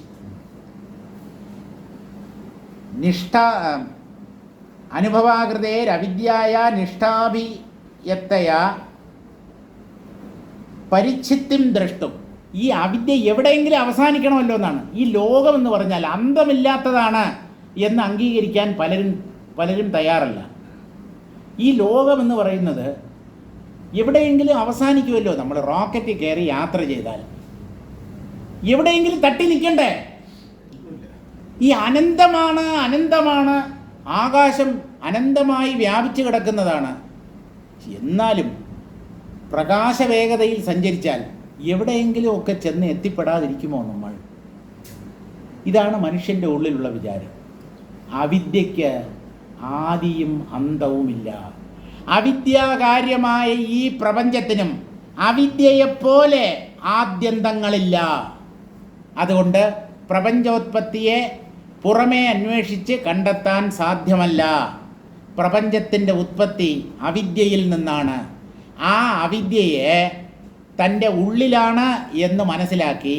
അനുഭവാകൃതേരവിദ്യായ നിഷ്ഠാഭിയത്തയ പരിച്ഛിത്തിം ദ്രഷ്ടും. ഈ അവിദ്യ എവിടെയെങ്കിലും അവസാനിക്കണമല്ലോ എന്നാണ്. ഈ ലോകം എന്ന് പറഞ്ഞാൽ അന്തമില്ലാത്തതാണ് എന്ന് അംഗീകരിക്കാൻ പലരും തയ്യാറല്ല. ഈ ലോകം എന്ന് പറയുന്നത് എവിടെയെങ്കിലും അവസാനിക്കുമല്ലോ. നമ്മൾ റോക്കറ്റിൽ കയറി യാത്ര ചെയ്താൽ എവിടെയെങ്കിലും തട്ടി നിൽക്കണ്ടേ? ഈ അനന്തമാണ്, ആകാശം അനന്തമായി വ്യാപിച്ചു കിടക്കുന്നതാണ്. എന്നാലും പ്രകാശവേഗതയിൽ സഞ്ചരിച്ചാൽ എവിടെയെങ്കിലും ഒക്കെ ചെന്ന് എത്തിപ്പെടാതിരിക്കുമോ നമ്മൾ? ഇതാണ് മനുഷ്യൻ്റെ ഉള്ളിലുള്ള വിചാരം. അവിദ്യയ്ക്ക് ആദിയും അന്തവുമില്ല. അവിദ്യാകാര്യമായ ഈ പ്രപഞ്ചത്തിനും അവിദ്യയെപ്പോലെ ആദ്യന്തങ്ങളില്ല. അതുകൊണ്ട് പ്രപഞ്ചോത്പത്തിയെ പുറമേ അന്വേഷിച്ച് കണ്ടെത്താൻ സാധ്യമല്ല. പ്രപഞ്ചത്തിൻ്റെ ഉത്പത്തി അവിദ്യയിൽ നിന്നാണ്. ആ അവിദ്യയെ തൻ്റെ ഉള്ളിലാണ് എന്ന് മനസ്സിലാക്കി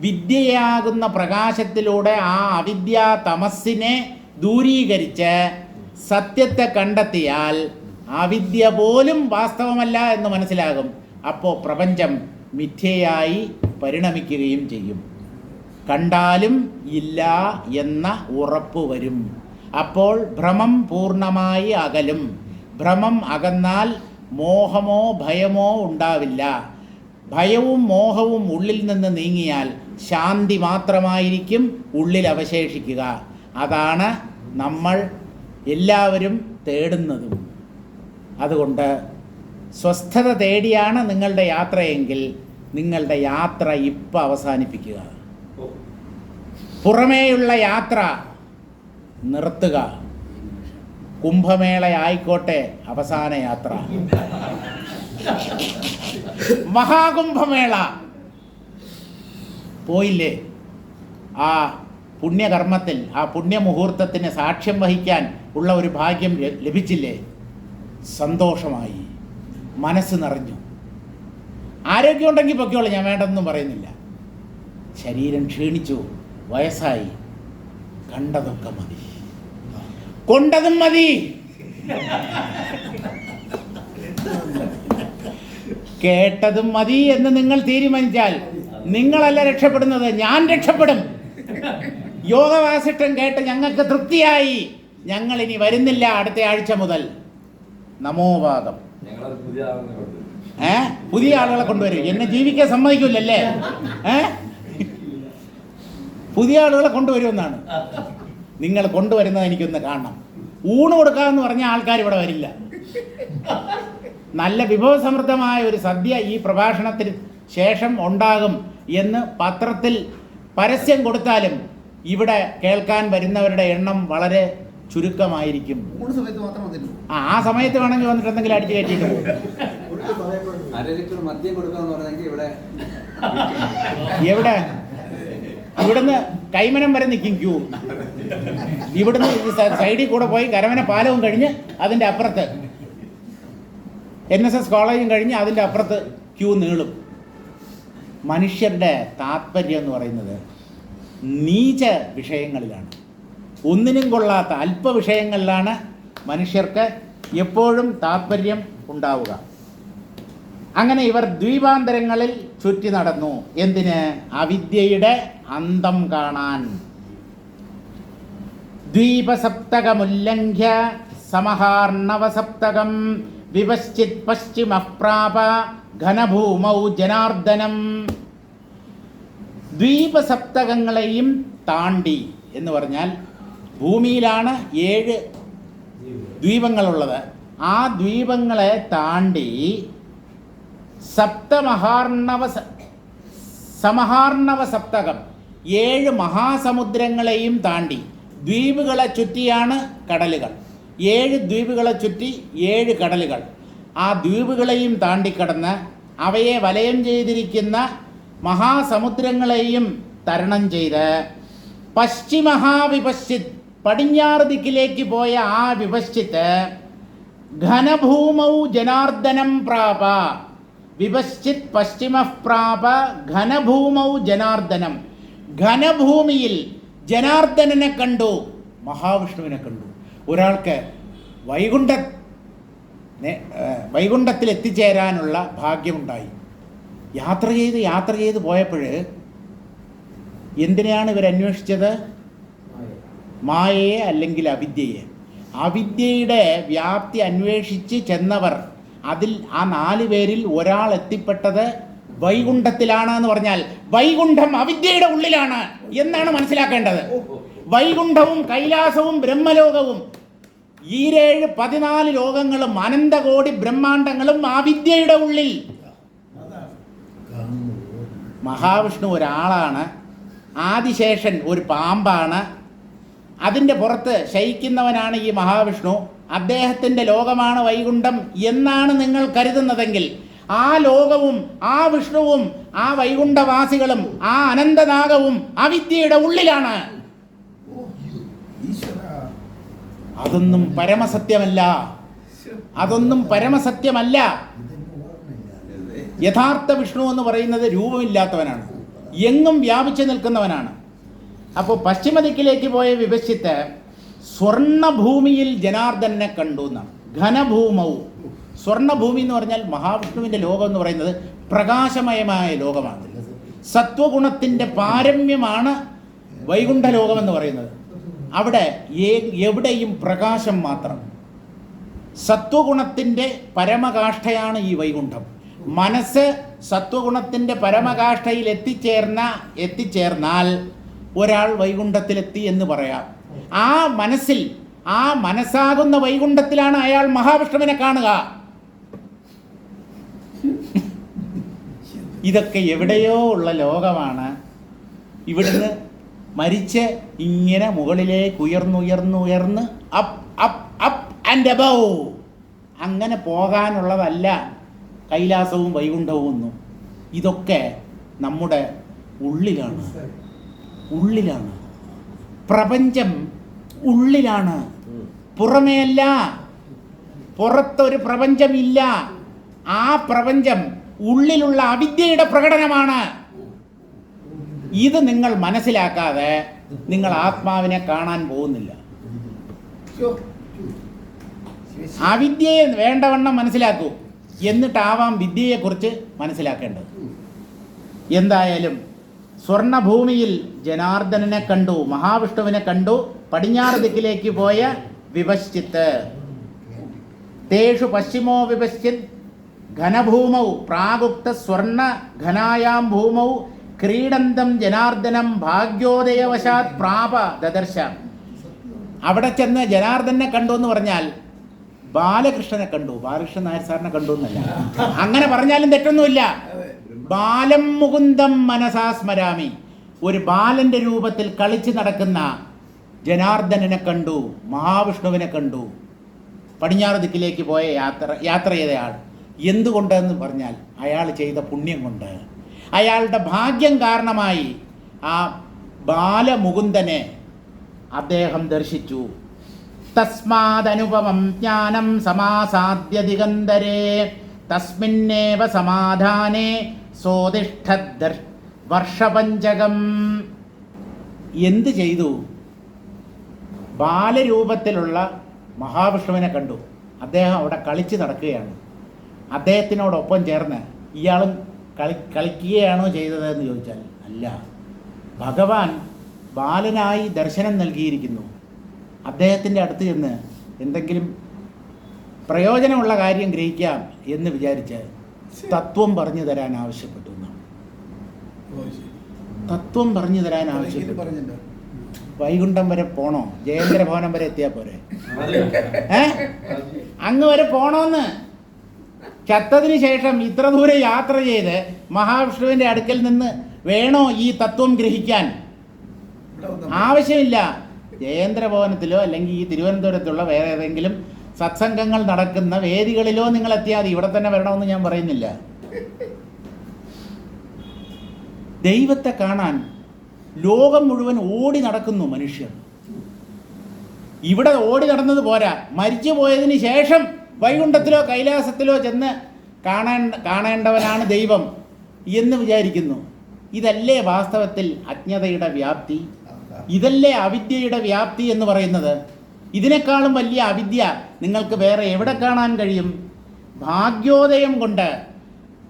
വിദ്യയാകുന്ന പ്രകാശത്തിലൂടെ ആ അവിദ്യാ തമസ്സിനെ ദൂരീകരിച്ച് സത്യത്തെ കണ്ടെത്തിയാൽ അവിദ്യ പോലും വാസ്തവമല്ല എന്ന് മനസ്സിലാകും. അപ്പോൾ പ്രപഞ്ചം മിഥ്യയായി പരിണമിക്കുകയും ചെയ്യും. കണ്ടാലും ഇല്ല എന്ന ഉറപ്പ് വരും. അപ്പോൾ ഭ്രമം പൂർണ്ണമായി അകലും. ഭ്രമം അകന്നാൽ മോഹമോ ഭയമോ ഉണ്ടാവില്ല. ഭയവും മോഹവും ഉള്ളിൽ നിന്ന് നീങ്ങിയാൽ ശാന്തി മാത്രമായിരിക്കും ഉള്ളിൽ അവശേഷിക്കുക. അതാണ് നമ്മൾ എല്ലാവരും തേടുന്നതും. അതുകൊണ്ട് സ്വസ്ഥത തേടിയാണ് നിങ്ങളുടെ യാത്രയെങ്കിൽ നിങ്ങളുടെ യാത്ര ഇപ്പം അവസാനിപ്പിക്കുക. പുറമേയുള്ള യാത്ര നിർത്തുക. കുംഭമേള ആയിക്കോട്ടെ അവസാന യാത്ര. മഹാകുംഭമേള പോയില്ലേ? ആ പുണ്യകർമ്മത്തിൽ, ആ പുണ്യമുഹൂർത്തത്തിന് സാക്ഷ്യം വഹിക്കാൻ ഉള്ള ഒരു ഭാഗ്യം ലഭിച്ചില്ലേ? സന്തോഷമായി, മനസ്സ് നിറഞ്ഞു. ആരോഗ്യമുണ്ടെങ്കിൽ പൊക്കോളൂ, ഞാൻ വേണ്ടെന്നും പറയുന്നില്ല. ശരീരം ക്ഷീണിച്ചു, വയസ്സായി, കണ്ടതൊക്കെ മതി, കൊണ്ടതും മതി, കേട്ടതും മതി എന്ന് നിങ്ങൾ തീരുമാനിച്ചാൽ നിങ്ങളല്ല രക്ഷപ്പെടുന്നത്, ഞാൻ രക്ഷപ്പെടും. യോഗവാസിഷ്ടം കേട്ട് ഞങ്ങൾക്ക് തൃപ്തിയായി, ഞങ്ങൾ ഇനി വരുന്നില്ല അടുത്ത ആഴ്ച മുതൽ. നമോവാദം. പുതിയ ആളുകളെ കൊണ്ടുവരും. എന്നെ ജീവിക്കാൻ സമ്മതിക്കില്ലല്ലേ? പുതിയ ആളുകളെ കൊണ്ടുവരുമെന്നാണ്. നിങ്ങൾ കൊണ്ടുവരുന്നത് എനിക്കൊന്ന് കാണണം. ഊണ് കൊടുക്കാമെന്ന് പറഞ്ഞ ആൾക്കാർ ഇവിടെ വരില്ല. നല്ല വിഭവസമൃദ്ധമായ ഒരു സദ്യ ഈ പ്രഭാഷണത്തിന് ശേഷം ഉണ്ടാകും എന്ന് പത്രത്തിൽ പരസ്യം കൊടുത്താലും ഇവിടെ കേൾക്കാൻ വരുന്നവരുടെ എണ്ണം വളരെ ചുരുക്കമായിരിക്കും. ആ സമയത്ത് വേണമെങ്കിൽ വന്നിട്ട് എന്തെങ്കിലും അടിച്ചു കയറ്റിയിട്ട് പോകും. 1/2 ലിറ്റർ മദ്യം കൊടുക്കാന്ന് പറഞ്ഞെങ്കിൽ ഇവിടെ എവിടെ? ഇവിടുന്ന് കൈമനം വരെ നിൽക്കും ക്യൂ. ഇവിടുന്ന് സൈഡിൽ കൂടെ പോയി കരമന പാലവും കഴിഞ്ഞ് അതിൻ്റെ അപ്പുറത്ത് NSS കോളേജും കഴിഞ്ഞ് അതിൻ്റെ അപ്പുറത്ത് ക്യൂ നീളും. മനുഷ്യരുടെ താത്പര്യം എന്ന് പറയുന്നത് നീച വിഷയങ്ങളിലാണ്, ഒന്നിനും കൊള്ളാത്ത അല്പ വിഷയങ്ങളിലാണ് മനുഷ്യർക്ക് എപ്പോഴും താത്പര്യം ഉണ്ടാവുക. അങ്ങനെ ഇവർ ദ്വീപാന്തരങ്ങളിൽ ചുറ്റി നടന്നു. എന്തിന്? അവിദ്യയുടെ അന്തം കാണാൻ. ദ്വീപസപ്തകമുല്ലംഘ്യ സമഹാർണവസപ്തകം വിപശ്ചിത് പശ്ചിമപ്രാപ ഘനഭൂമൗ ജനാർദ്ദനം. ദ്വീപസപ്തകങ്ങളെയും താണ്ടി എന്ന് പറഞ്ഞാൽ ഭൂമിയിലാണ് 7 ദ്വീപങ്ങളുള്ളത്. ആ ദ്വീപങ്ങളെ താണ്ടി സമഹാർണവ സപ്തകം 7 മഹാസമുദ്രങ്ങളെയും താണ്ടി. ദ്വീപുകളെ ചുറ്റിയാണ് കടലുകൾ. 7 ദ്വീപുകളെ ചുറ്റി 7 കടലുകൾ. ആ ദ്വീപുകളെയും താണ്ടിക്കടന്ന് അവയെ വലയം ചെയ്തിരിക്കുന്ന മഹാസമുദ്രങ്ങളെയും തരണം ചെയ്ത് പശ്ചിമഹാവിപശ്ചിത് പടിഞ്ഞാറ് ദിക്കിലേക്ക് പോയ ആ വിപശ്ചിത്ത് ഘനഭൂമൗ ജനാർദ്ദനം പ്രാപ. വിപശ്ചിത് പശ്ചിമപ്രാപ ഘനഭൂമൗ ജനാർദ്ദനം. ഘനഭൂമിയിൽ ജനാർദ്ദനനെ കണ്ടു, മഹാവിഷ്ണുവിനെ കണ്ടു. ഒരാൾക്ക് വൈകുണ്ഠത്തിൽ എത്തിച്ചേരാനുള്ള ഭാഗ്യമുണ്ടായി. യാത്ര ചെയ്ത് പോയപ്പോൾ എന്തിനാണ് ഇവർ അന്വേഷിച്ചത്? മായയെ അല്ലെങ്കിൽ അവിദ്യയെ. അവിദ്യയുടെ വ്യാപ്തി അന്വേഷിച്ച് ചെന്നവർ, അതിൽ ആ 4 പേരിൽ ഒരാൾ എത്തിപ്പെട്ടത് വൈകുണ്ഠത്തിലാണ് എന്ന് പറഞ്ഞാൽ വൈകുണ്ഠം അവിദ്യയുടെ ഉള്ളിലാണ് എന്നാണ് മനസ്സിലാക്കേണ്ടത്. വൈകുണ്ഠവും കൈലാസവും ബ്രഹ്മലോകവും 14 ലോകങ്ങളും അനന്തകോടി ബ്രഹ്മാണ്ടങ്ങളും അവിദ്യയുടെ ഉള്ളിൽ. മഹാവിഷ്ണു ഒരാളാണ്, ആദിശേഷൻ ഒരു പാമ്പാണ്, അതിൻ്റെ പുറത്ത് ശയിക്കുന്നവനാണ് ഈ മഹാവിഷ്ണു. അദ്ദേഹത്തിൻ്റെ ലോകമാണ് വൈകുണ്ഠം എന്നാണ് നിങ്ങൾ കരുതുന്നതെങ്കിൽ ആ ലോകവും ആ വിഷ്ണുവും ആ വൈകുണ്ഠവാസികളും ആ അനന്തനാഗവും അവിദ്യയുടെ ഉള്ളിലാണ്. അതൊന്നും പരമസത്യമല്ല, അതൊന്നും പരമസത്യമല്ല. യഥാർത്ഥ വിഷ്ണു എന്ന് പറയുന്നത് രൂപമില്ലാത്തവനാണ്, എങ്ങും വ്യാപിച്ചു നിൽക്കുന്നവനാണ്. അപ്പോൾ പശ്ചിമദിക്കിലേക്ക് പോയ വിപശ്ചിത്ത് സ്വർണഭൂമിയിൽ ജനാർദ്ദനെ കണ്ടു എന്നാണ്. ഘനഭൂമൗ, സ്വർണഭൂമി എന്ന് പറഞ്ഞാൽ മഹാവിഷ്ണുവിൻ്റെ ലോകം എന്ന് പറയുന്നത് പ്രകാശമയമായ ലോകമാണ്. സത്വഗുണത്തിൻ്റെ പാരമ്യമാണ് വൈകുണ്ഠ ലോകമെന്ന് പറയുന്നത്. അവിടെ എവിടെയും പ്രകാശം മാത്രം. സത്വഗുണത്തിൻ്റെ പരമകാഷ്ഠയാണ് ഈ വൈകുണ്ഠം. മനസ്സ് സത്വഗുണത്തിൻ്റെ പരമകാഷ്ഠയിൽ എത്തിച്ചേർന്നാൽ ഒരാൾ വൈകുണ്ഠത്തിലെത്തി എന്ന് പറയാം. ആ മനസ്സിൽ, ആ മനസ്സാകുന്ന വൈകുണ്ഠത്തിലാണ് അയാൾ മഹാവിഷ്ണുവിനെ കാണുക. ഇതൊക്കെ എവിടെയോ ഉള്ള ലോകമാണ്. ഇവിടുന്ന് മരിച്ച് ഇങ്ങനെ മുകളിലേക്ക് ഉയർന്ന് up up up and above അങ്ങനെ പോകാനുള്ളതല്ല കൈലാസവും വൈകുണ്ഠവും ഒന്നും. ഇതൊക്കെ നമ്മുടെ ഉള്ളിലാണ്. പ്രപഞ്ചം ഉള്ളിലാണ്, പുറമേയല്ല. പുറത്തൊരു പ്രപഞ്ചമില്ല. ആ പ്രപഞ്ചം ഉള്ളിലുള്ള അവിദ്യയുടെ പ്രകടനമാണ്. ഇത് നിങ്ങൾ മനസ്സിലാക്കാതെ നിങ്ങൾ ആത്മാവിനെ കാണാൻ പോകുന്നില്ല. അവിദ്യയെ വേണ്ടവണ്ണം മനസ്സിലാക്കൂ, എന്നിട്ടാവാം വിദ്യയെക്കുറിച്ച് മനസ്സിലാക്കേണ്ടത്. എന്തായാലും സ്വർണഭൂമിയിൽ ജനാർദ്ദനനെ കണ്ടു, മഹാവിഷ്ണുവിനെ കണ്ടു. പടിഞ്ഞാറ് ദിക്കിലേക്ക് പോയ വിപശ്ചിത്ത്. തേഷു പശ്ചിമോ വിപശ്ചിത് ഘനഭൂമൗ പ്രാഗുക്ത സ്വർണ ഘനായാം ഭൂമൗ ക്രീഡന്തം ജനാർദ്ദനം ഭാഗ്യോദയവശാത് പ്രാപ ദദർശ. അവിടെ ചെന്ന് ജനാർദ്ദനെ കണ്ടു എന്ന് പറഞ്ഞാൽ ബാലകൃഷ്ണനെ കണ്ടു, ബാലകൃഷ്ണൻ നായർ സാറിനെ കണ്ടു എന്നല്ല. അങ്ങനെ പറഞ്ഞാലും തെറ്റൊന്നുമില്ല. ബാലം മുകുന്ദം മനസാ സ്മരാമി. ഒരു ബാലൻ്റെ രൂപത്തിൽ കളിച്ച് നടക്കുന്ന ജനാർദ്ദനനെ കണ്ടു, മഹാവിഷ്ണുവിനെ കണ്ടു. പടിഞ്ഞാറ് ദിക്കിലേക്ക് പോയ യാത്ര ചെയ്തയാൾ. എന്തുകൊണ്ടെന്ന് പറഞ്ഞാൽ അയാൾ ചെയ്ത പുണ്യം കൊണ്ട്, അയാളുടെ ഭാഗ്യം കാരണമായി ആ ബാലമുകുന്ദനെ അദ്ദേഹം ദർശിച്ചു. തസ്മാദനുപമം ജ്ഞാനം സമാസാദ്യ ദിഗന്ധരേ തസ്മിന്നേവ സമാധാനേ സോതിഷ്ഠദ് വർഷപഞ്ചകം. എന്ത് ചെയ്തു? ബാലരൂപത്തിലുള്ള മഹാവിഷ്ണുവിനെ കണ്ടു. അദ്ദേഹം അവിടെ കളിച്ച് നടക്കുകയാണ്. അദ്ദേഹത്തിനോടൊപ്പം ചേർന്ന് ഇയാളും കളിക്കുകയാണോ ചെയ്തതെന്ന് ചോദിച്ചാൽ അല്ല. ഭഗവാൻ ബാലനായി ദർശനം നൽകിയിരിക്കുന്നു. അദ്ദേഹത്തിൻ്റെ അടുത്ത് ചെന്ന് എന്തെങ്കിലും പ്രയോജനമുള്ള കാര്യം ഗ്രഹിക്കാം എന്ന് വിചാരിച്ച് തത്വം പറഞ്ഞു തരാൻ ആവശ്യപ്പെട്ടു എന്നാണ്. തത്വം പറഞ്ഞു തരാൻ ആവശ്യപ്പെട്ടു. വൈകുണ്ഠം വരെ പോണോ? ജയേന്ദ്ര ഭവനം വരെ എത്തിയാൽ പോരെ? അങ്ങ് വരെ പോണോന്ന്. ചത്തതിന് ശേഷം ഇത്ര ദൂരം യാത്ര ചെയ്ത് മഹാവിഷ്ണുവിൻ്റെ അടുക്കൽ നിന്ന് വേണോ ഈ തത്വം ഗ്രഹിക്കാൻ? ആവശ്യമില്ല. ജയേന്ദ്രഭവനത്തിലോ അല്ലെങ്കിൽ ഈ തിരുവനന്തപുരത്തുള്ള വേറെ ഏതെങ്കിലും സത്സംഗങ്ങൾ നടക്കുന്ന വേദികളിലോ നിങ്ങൾ എത്തിയാൽ മതി. ഇവിടെ തന്നെ വരണമെന്ന് ഞാൻ പറയുന്നില്ല. ദൈവത്തെ കാണാൻ ലോകം മുഴുവൻ ഓടി നടക്കുന്നു മനുഷ്യർ. ഇവിടെ ഓടി നടന്നത് പോരാ, മരിച്ചു പോയതിന് ശേഷം വൈകുണ്ഠത്തിലോ കൈലാസത്തിലോ ചെന്ന് കാണേണ്ടവനാണ് ദൈവം എന്ന് വിചാരിക്കുന്നു. ഇതല്ലേ വാസ്തവത്തിൽ അജ്ഞതയുടെ വ്യാപ്തി? ഇതല്ലേ അവിദ്യയുടെ വ്യാപ്തി എന്ന് പറയുന്നത്? ഇതിനേക്കാളും വലിയ അവിദ്യ നിങ്ങൾക്ക് വേറെ എവിടെ കാണാൻ കഴിയും? ഭാഗ്യോദയം കൊണ്ട്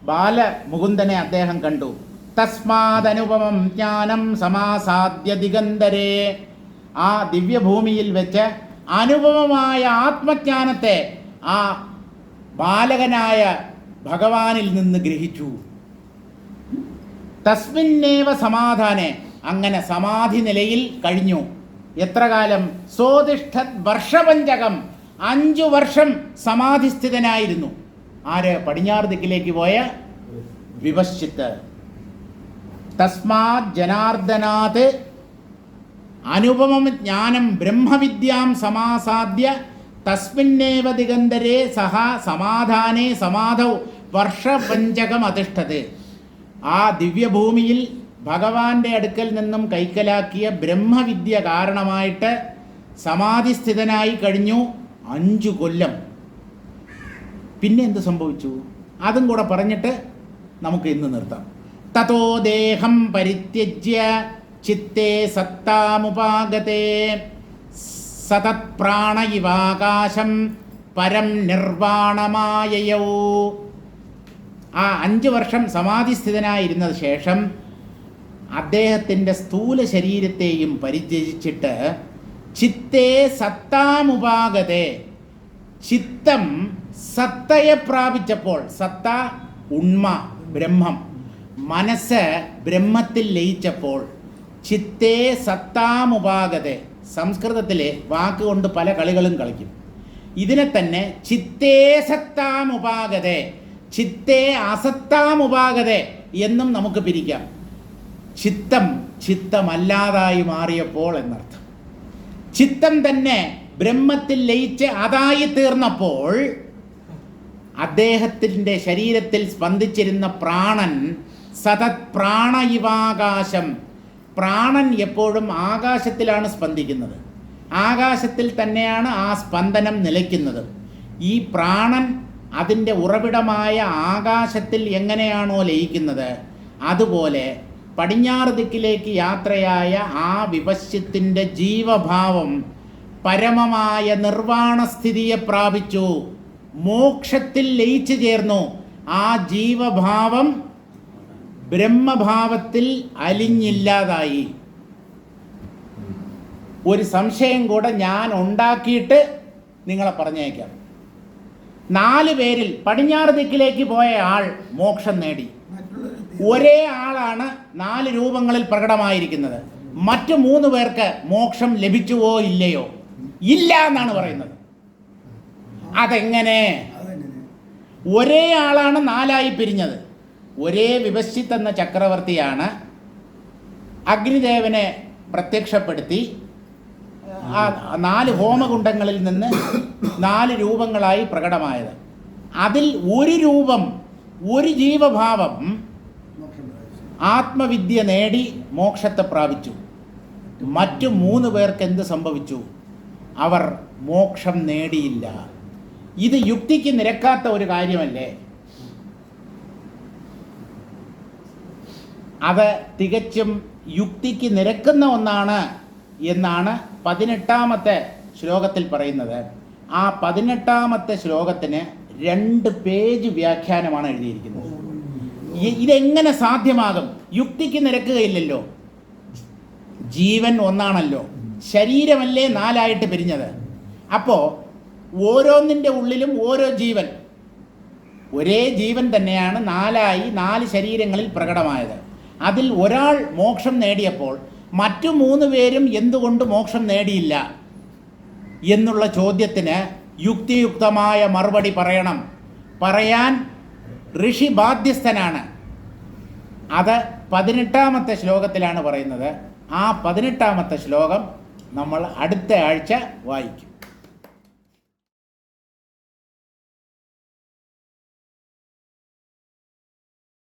ബാലമുകുന്ദനെ അദ്ദേഹം കണ്ടു. തസ്മാദനുപമം ജ്ഞാനം സമാസാദ്യ ദിഗന്ധരേ. ആ ദിവ്യഭൂമിയിൽ വെച്ച് അനുപമമായ ആത്മജ്ഞാനത്തെ ആ ബാലകനായ ഭഗവാനിൽ നിന്ന് ഗ്രഹിച്ചു. തസ്മിന്നേവ സമാധാനെ, അങ്ങനെ സമാധി നിലയിൽ കഴിഞ്ഞു. എത്ര കാലം? സോതിഷ്ഠത് വർഷപഞ്ചകം, 5 വർഷം സമാധിസ്ഥിതനായിരുന്നു. ആര്? പടിഞ്ഞാറ് ദിക്കിലേക്ക് പോയ വിവശ്ചിത്ത്. തസ്മാത് ജനാർദ്ദനാത് അനുപമം ജ്ഞാനം ബ്രഹ്മവിദ്യാം സമാസാദ്യ തസ്മിന്നേവ ദിഗന്ധരേ സഹ സമാധാനേ സമാധൗ വർഷപഞ്ചകം അധിഷ്ഠത്. ആ ദിവ്യഭൂമിയിൽ ഭഗവാന്റെ അടുക്കൽ നിന്നും കൈക്കലാക്കിയ ബ്രഹ്മവിദ്യ കാരണമായിട്ട് സമാധിസ്ഥിതനായി കഴിഞ്ഞു 5 കൊല്ലം. പിന്നെ എന്ത് സംഭവിച്ചു? അതും കൂടെ പറഞ്ഞിട്ട് നമുക്ക് ഇന്ന് നിർത്താം. തതോ ദേഹം പരിത്യജ്യ ചിത്തേ സത്താമുപാഗതേ സതത് പ്രാണ ഇവാകാശം പരം നിർവാണമായയൗ. ആ 5 വർഷം സമാധിസ്ഥിതനായിരുന്ന ശേഷം അദ്ദേഹത്തിൻ്റെ സ്ഥൂല ശരീരത്തെയും പരിത്യജിച്ചിട്ട് ചിത്തേ സത്താമുപാഗതേ, ചിത്തം സത്തയെ പ്രാപിച്ചപ്പോൾ, സത്ത ഉണ്മ ബ്രഹ്മം, മനസ്സ് ബ്രഹ്മത്തിൽ ലയിച്ചപ്പോൾ, ചിത്തേ സത്താമുപാഗതേ. സംസ്കൃതത്തിലെ വാക്കുകൊണ്ട് പല കളികളും കളിക്കും. ഇതിനെ തന്നെ ചിത്തേ സത്താമുപാഗതേ, ചിത്തേ അസത്താമുപാഗതേ എന്നും നമുക്ക് പിരിക്കാം. ചിത്തം ചിത്തമല്ലാതായി മാറിയപ്പോൾ എന്നർത്ഥം. ചിത്തം തന്നെ ബ്രഹ്മത്തിൽ ലയിച്ച് അതായി തീർന്നപ്പോൾ അദ്ദേഹത്തിൻ്റെ ശരീരത്തിൽ സ്പന്ദിച്ചിരുന്ന പ്രാണൻ സതത് പ്രാണ ഇവാകാശം. പ്രാണൻ എപ്പോഴും ആകാശത്തിലാണ് സ്പന്ദിക്കുന്നത്. ആകാശത്തിൽ തന്നെയാണ് ആ സ്പന്ദനം നിലയ്ക്കുന്നത്. ഈ പ്രാണൻ അതിൻ്റെ ഉറവിടമായ ആകാശത്തിൽ എങ്ങനെയാണോ ലയിക്കുന്നത്, അതുപോലെ പടിഞ്ഞാറ് ദിക്കിലേക്ക് യാത്രയായ ആ വിവശ്യത്തിൻ്റെ ജീവഭാവം പരമമായ നിർവാണസ്ഥിതിയെ പ്രാപിച്ചു, മോക്ഷത്തിൽ ലയിച്ചു ചേർന്നു. ആ ജീവഭാവം ബ്രഹ്മഭാവത്തിൽ അലിഞ്ഞില്ലാതായി. ഒരു സംശയം കൂടെ ഞാൻ ഉണ്ടാക്കിയിട്ട് നിങ്ങളെ പറഞ്ഞേക്കാം. 4 പേരിൽ പടിഞ്ഞാറ് ദിക്കിലേക്ക് പോയ ആൾ മോക്ഷം നേടി. ഒരേ ആളാണ് 4 രൂപങ്ങളിൽ പ്രകടമായിരിക്കുന്നത്. മറ്റു 3 പേർക്ക് മോക്ഷം ലഭിച്ചുവോ ഇല്ലയോ? ഇല്ല എന്നാണ് പറയുന്നത്. അതെങ്ങനെ? ഒരേ ആളാണ് 4 ആയി പിരിഞ്ഞത്. ഒരേ വിവശ്ചിത്ത് എന്ന ചക്രവർത്തിയാണ് അഗ്നിദേവനെ പ്രത്യക്ഷപ്പെടുത്തി ആ 4 ഹോമകുണ്ഡങ്ങളിൽ നിന്ന് 4 രൂപങ്ങളായി പ്രകടമായത്. അതിൽ ഒരു രൂപം, ഒരു ജീവഭാവം ആത്മവിദ്യ നേടി മോക്ഷത്തെ പ്രാപിച്ചു. മറ്റു 3 പേർക്ക് എന്ത് സംഭവിച്ചു? അവർ മോക്ഷം നേടിയില്ല. ഇത് യുക്തിക്ക് നിരക്കാത്ത ഒരു കാര്യമല്ലേ? അത് തികച്ചും യുക്തിക്ക് നിരക്കുന്ന ഒന്നാണ് എന്നാണ് 18ാമത്തെ ശ്ലോകത്തിൽ പറയുന്നത്. ആ 18ാമത്തെ ശ്ലോകത്തിന് 2 പേജ് വ്യാഖ്യാനമാണ് എഴുതിയിരിക്കുന്നത്. ഇതെങ്ങനെ സാധ്യമാകും? യുക്തിക്ക് നിരക്കുകയില്ലല്ലോ. ജീവൻ ഒന്നാണല്ലോ, ശരീരമല്ലേ 4ആയിട്ട് പിരിഞ്ഞത്. അപ്പോൾ ഓരോന്നിൻ്റെ ഉള്ളിലും ഓരോ ജീവൻ, ഒരേ ജീവൻ തന്നെയാണ് 4ആയി 4 ശരീരങ്ങളിൽ പ്രകടമായത്. അതിൽ ഒരാൾ മോക്ഷം നേടിയപ്പോൾ മറ്റു 3 പേരും എന്തുകൊണ്ട് മോക്ഷം നേടിയില്ല എന്നുള്ള ചോദ്യത്തിന് യുക്തിയുക്തമായ മറുപടി പറയണം. പറയാൻ ഋഷി ബാധ്യസ്ഥനാണ്. അത് 18ാമത്തെ ശ്ലോകത്തിലാണ് പറയുന്നത്. ആ 18ാമത്തെ ശ്ലോകം നമ്മൾ അടുത്ത ആഴ്ച വായിക്കും.